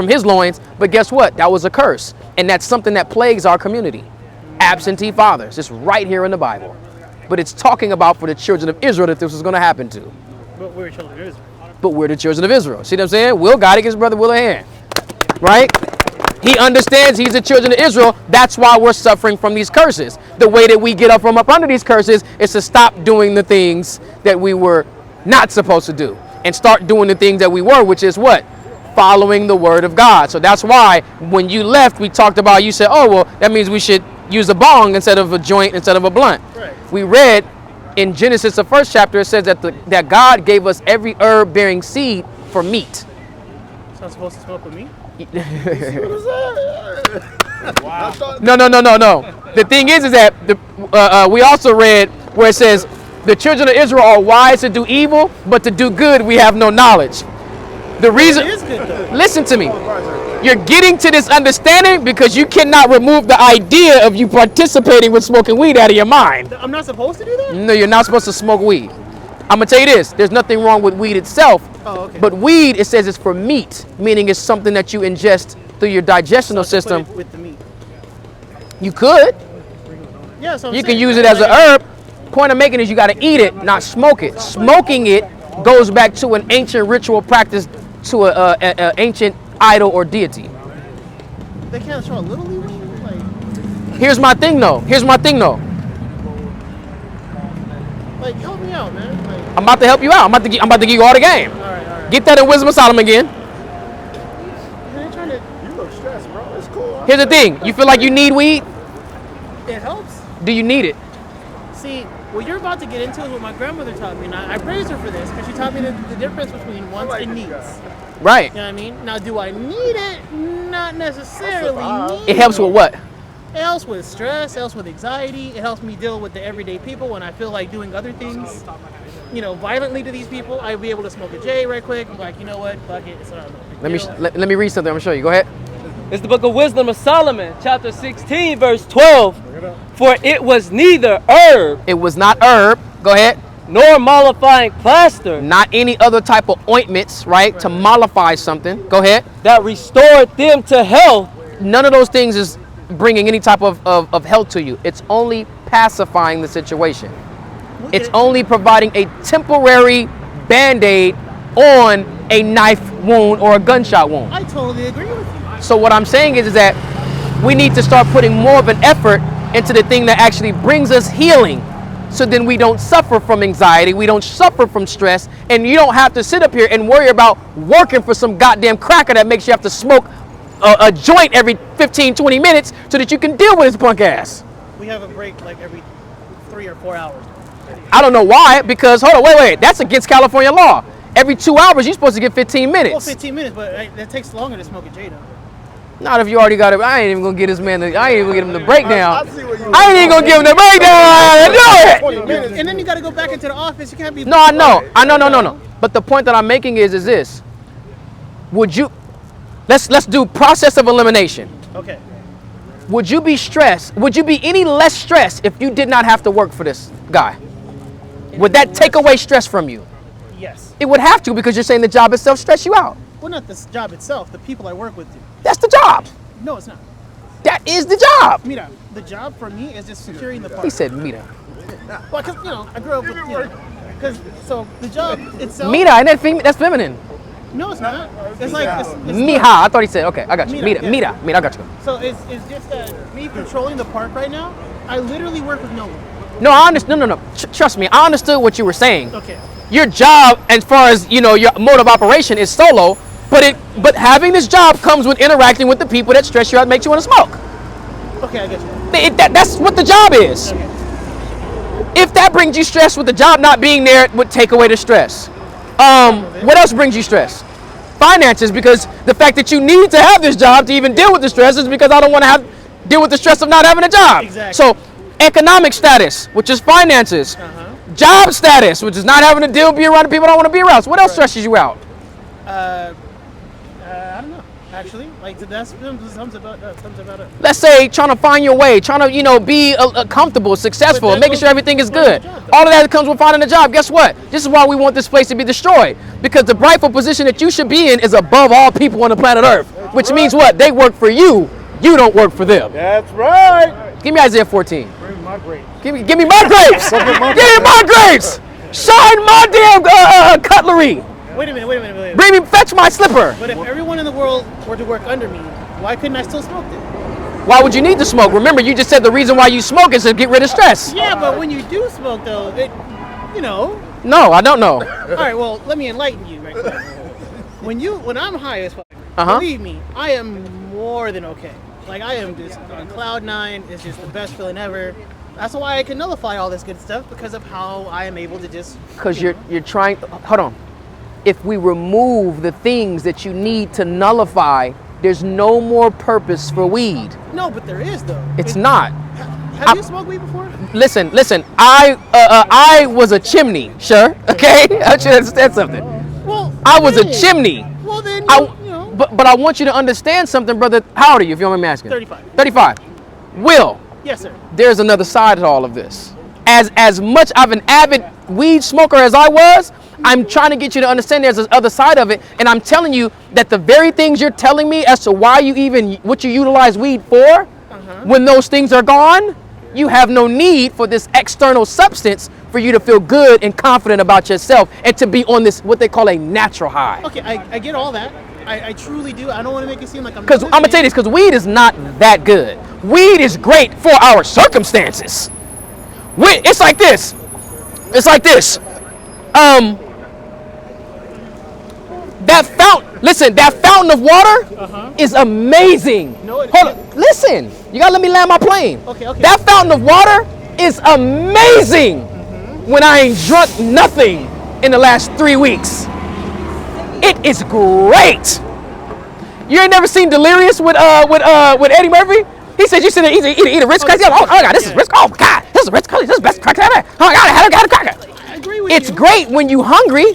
his loins. But guess what? That was a curse, and that's something that plagues our community. Absentee fathers. It's right here in the Bible, but it's talking about for the children of Israel that this was going to happen to. But we're children of Israel. But we're the children of Israel. See what I'm saying? Will God against brother, will a hand. Right? He understands he's the children of Israel. That's why we're suffering from these curses. The way that we get up from up under these curses is to stop doing the things that we were not supposed to do and start doing the things that we were, which is what? Following the word of God. So that's why when you left, we talked about, you said, oh, well, that means we should use a bong instead of a joint, instead of a blunt. Right. We read in Genesis, the first chapter, it says that God gave us every herb bearing seed for meat. So I'm supposed to smoke with meat? Wow. No. The thing is that we also read where it says the children of Israel are wise to do evil, but to do good we have no knowledge. The reason, listen to me, you're getting to this understanding because you cannot remove the idea of you participating with smoking weed out of your mind. I'm not supposed to do that? No, you're not supposed to smoke weed. I'm gonna tell you this, there's nothing wrong with weed itself. Oh, okay. But weed, it says it's for meat, meaning it's something that you ingest through your digestional system. Put it with the meat. You could. Yeah, so You can use it as an herb. Point I'm making is you got to eat it, not smoke it. Smoking it goes back to an ancient ritual practice to an ancient idol or deity. They can't show a little leeway? Like, Here's my thing though. like, help me out, man. Like, I'm about to help you out. I'm about to give you all the game. all right. Get that in Wisdom of Solomon again. They're trying to, You look stressed, bro. It's cool. Here's the thing. You feel like you need weed? it helps. Do you need it? See, what you're about to get into is what my grandmother taught me, and I praise her for this, because she taught me the difference between wants and needs. Right. You know what I mean? Now, do I need it? Not necessarily need It helps with what? It helps with stress, it helps with anxiety, it helps me deal with the everyday people when I feel like doing other things, violently to these people. I'd be able to smoke a J right quick, like, you know what, fuck it, it's not a big deal. Let me read something. I'm gonna show you. Go ahead. It's the book of Wisdom of Solomon, chapter 16, verse 12. For it was neither herb. It was not herb. Go ahead. Nor mollifying plaster. Not any other type of ointments, right? To mollify something. Go ahead. That restored them to health. None of those things is bringing any type of health to you. It's only pacifying the situation. It's only providing a temporary band-aid on a knife wound or a gunshot wound. I totally agree with you. So what I'm saying is that we need to start putting more of an effort into the thing that actually brings us healing. So then we don't suffer from anxiety, we don't suffer from stress, and you don't have to sit up here and worry about working for some goddamn cracker that makes you have to smoke a joint every 15, 20 minutes so that you can deal with his punk ass. We have a break like every 3 or 4 hours. I don't know why, because, hold on, wait, that's against California law. Every 2 hours, you're supposed to get 15 minutes. Well, 15 minutes, but that takes longer to smoke a J, though. Not if you already got it. I ain't even gonna get this man. I ain't even gonna get him the breakdown. I see what you I ain't even gonna give him the breakdown. Do it. And then you got to go back into the office. You can't be. No, I know. No. But the point that I'm making is this. Would you? Let's do process of elimination. Okay. Would you be stressed? Would you be any less stressed if you did not have to work for this guy? Would that take away stress from you? Yes. It would have to, because you're saying the job itself stress you out. Well, not the job itself. The people I work with do. That's the job. No, it's not. That is the job. Mira, the job for me is just securing the park. He said mira. Well, because, I grew up with, so the job itself. Mira, and that's feminine. No, it's not. It's like, it's Mija, I thought he said, okay, I got you. Mira, Mira, I got you. So it's just that me patrolling the park right now, I literally work with no one. No, I understand. No. Trust me, I understood what you were saying. Okay. Your job, as far as, your mode of operation is solo, but having this job comes with interacting with the people that stress you out and makes you want to smoke. Okay, I get you. That's what the job is. Okay. If that brings you stress with the job not being there, it would take away the stress. What else brings you stress? Finances, because the fact that you need to have this job to even deal with the stress is because I don't want to deal with the stress of not having a job. Exactly. So economic status, which is finances. Job status, which is not having to be around the people I don't want to be around. So what else stresses you out? I don't know. Actually, like that's sums about it. Let's say trying to find your way, trying to be comfortable, successful, making sure everything is good. All of that comes with finding a job. Guess what? This is why we want this place to be destroyed, because the rightful position that you should be in is above all people on the planet Earth. Which means what? They work for you. You don't work for them. That's right. Give me Isaiah 14. Bring my grapes. Give me my grapes. Give me my grapes. Shine my damn cutlery. Wait a minute. Bring me, fetch my slipper. But if everyone in the world were to work under me, why couldn't I still smoke then? Why would you need to smoke? Remember, you just said the reason why you smoke is to get rid of stress. Yeah, but when you do smoke, though, No, I don't know. All right, well, let me enlighten you right quick. When I'm high as fuck, believe me, I am more than okay. Like, I am just on cloud 9. It's just the best feeling ever. That's why I can nullify all this good stuff, because of how I am able to just. Because you're trying. Hold on. If we remove the things that you need to nullify, there's no more purpose for weed. No, but there is, though. It's not. Have you smoked weed before? Listen. I was a chimney, sure. Okay, I should understand something. Well, I was a chimney. Well, then, But I want you to understand something, brother. How old are you, if you don't mind me asking? 35. 35. Will. Yes, sir. There's another side to all of this. As much of an avid weed smoker as I was, I'm trying to get you to understand there's this other side of it, and I'm telling you that the very things you're telling me as to why what you utilize weed for, when those things are gone, you have no need for this external substance for you to feel good and confident about yourself and to be on this, what they call a natural high. Okay, I get all that. I truly do. I don't want to make it seem like I'm. Because I'm gonna tell you this, because weed is not that good. Weed is great for our circumstances. It's like this. That fountain of water is amazing. No, Hold on, listen. You gotta let me land my plane. Okay. That fountain of water is amazing. When I ain't drunk nothing in the last 3 weeks. It is great. You ain't never seen Delirious with Eddie Murphy? He said you should eat a Ritz cracker. Oh God, this is Ritz. Oh God, this is Ritz cracker. This is the best cracker ever. Oh God, I had a cracker. I agree with It's you. great when you hungry,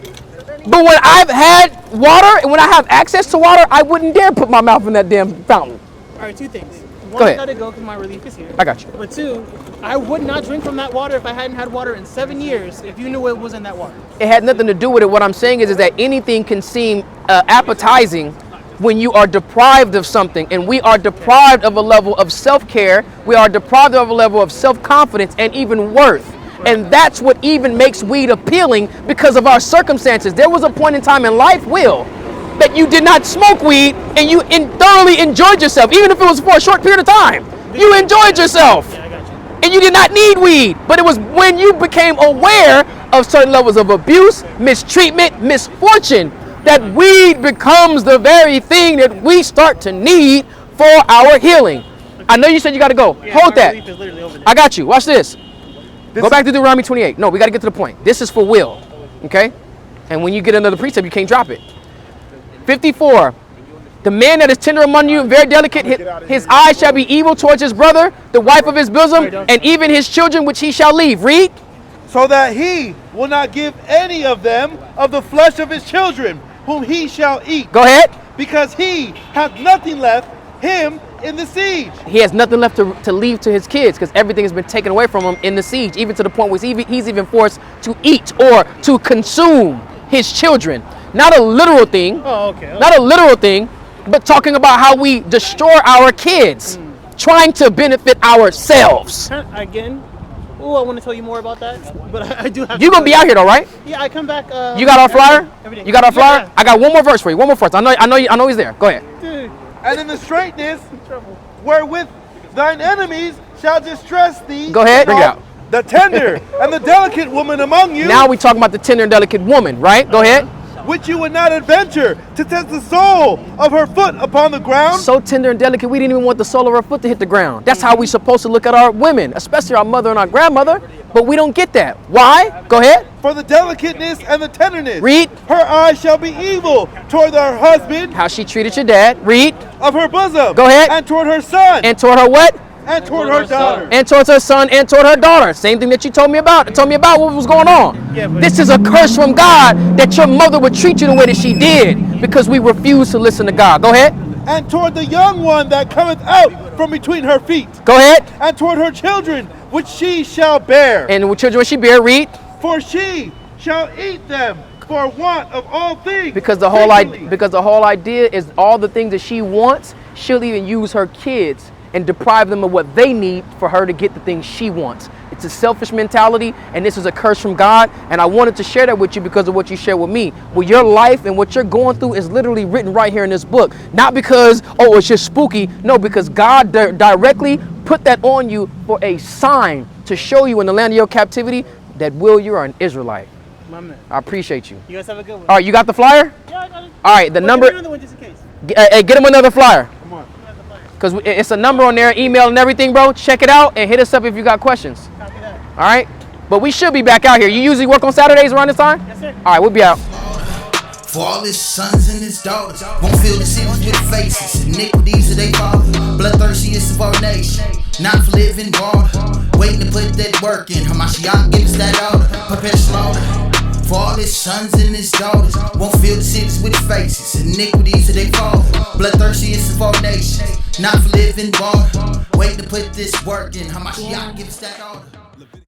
but when I've had water and when I have access to water, I wouldn't dare put my mouth in that damn fountain. All right, two things. One, Go ahead. I gotta go because my relief is here. I got you. But two, I would not drink from that water if I hadn't had water in 7 years. If you knew what was in that water. It had nothing to do with it. What I'm saying is that anything can seem appetizing when you are deprived of something, and we are deprived of a level of self-care. We are deprived of a level of self-confidence and even worth. And that's what even makes weed appealing, because of our circumstances. There was a point in time in life, Will, that you did not smoke weed and you thoroughly enjoyed yourself, even if it was for a short period of time. You enjoyed yourself. Yeah, I got you. And you did not need weed. But it was when you became aware of certain levels of abuse, mistreatment, misfortune, that weed becomes the very thing that we start to need for our healing. I know you said you got to go. Yeah, Hold my that. relief is literally over there. I got you. Watch this. Go back to Deuteronomy 28. No, we got to get to the point. This is for Will. Okay? And when you get another precept, you can't drop it. 54. The man that is tender among you and very delicate, his eyes shall be evil towards his brother, the wife of his bosom, and even his children which he shall leave. Read. So that he will not give any of them of the flesh of his children, whom he shall eat. Go ahead. Because he hath nothing left him in the siege. He has nothing left to leave to his kids because everything has been taken away from him in the siege, even to the point where he's even forced to eat or to consume his children. Not a literal thing. Oh, okay. Not a literal thing, but talking about how we destroy our kids, trying to benefit ourselves. Again, I want to tell you more about that, but I do have. You gonna be out here though, right? Yeah, I come back. You got our flyer? Every day. You got our flyer? Yeah. I got one more verse for you. One more verse. I know he's there. Go ahead. Dude. And in the straightness wherewith thine enemies shall distress thee. Go ahead. Bring it out. The tender and the delicate woman among you. Now we talking about the tender and delicate woman, right? Go ahead. Which you would not adventure to test the sole of her foot upon the ground. So tender and delicate, we didn't even want the sole of her foot to hit the ground. That's how we supposed to look at our women, especially our mother and our grandmother, but we don't get that. Why? Go ahead. For the delicateness and the tenderness. Read. Her eyes shall be evil toward her husband. How she treated your dad. Read. Of her bosom. Go ahead. And toward her son. And toward her what? And toward her daughter. And towards her son and toward her daughter. Same thing that you told me about. Told me about what was going on. Yeah, this is a curse from God that your mother would treat you the way that she did because we refuse to listen to God. Go ahead. And toward the young one that cometh out from between her feet. Go ahead. And toward her children which she shall bear. And the children which she bear. Read. For she shall eat them for want of all things. Because the whole idea is all the things that she wants, she'll even use her kids and deprive them of what they need for her to get the things she wants. It's a selfish mentality, and this is a curse from God, and I wanted to share that with you because of what you shared with me. Well, your life and what you're going through is literally written right here in this book. Not because, oh, it's just spooky. No, because God directly put that on you for a sign to show you in the land of your captivity that, Will, you're an Israelite. My man. I appreciate you. You guys have a good one. All right, you got the flyer? Yeah, I got it. All right, the number. Another one just in case. Hey, get him another flyer. Come on. Because it's a number on there, email and everything, bro. Check it out and hit us up if you got questions. Copy that. All right? But we should be back out here. You usually work on Saturdays around this time? Yes, sir. All right, we'll be out. For all his sons and his daughters won't fill the cities with faces. Iniquities of they father, bloodthirstiest of our nation. Not for living water, waiting to put that work in. Hamashiach give us that order, prepare slaughter. For all his sons and his daughters won't fill the cities with faces. Iniquities of they father, bloodthirstiest of our nation. Not for living water, waiting to put this work in. Hamashiach give us that order.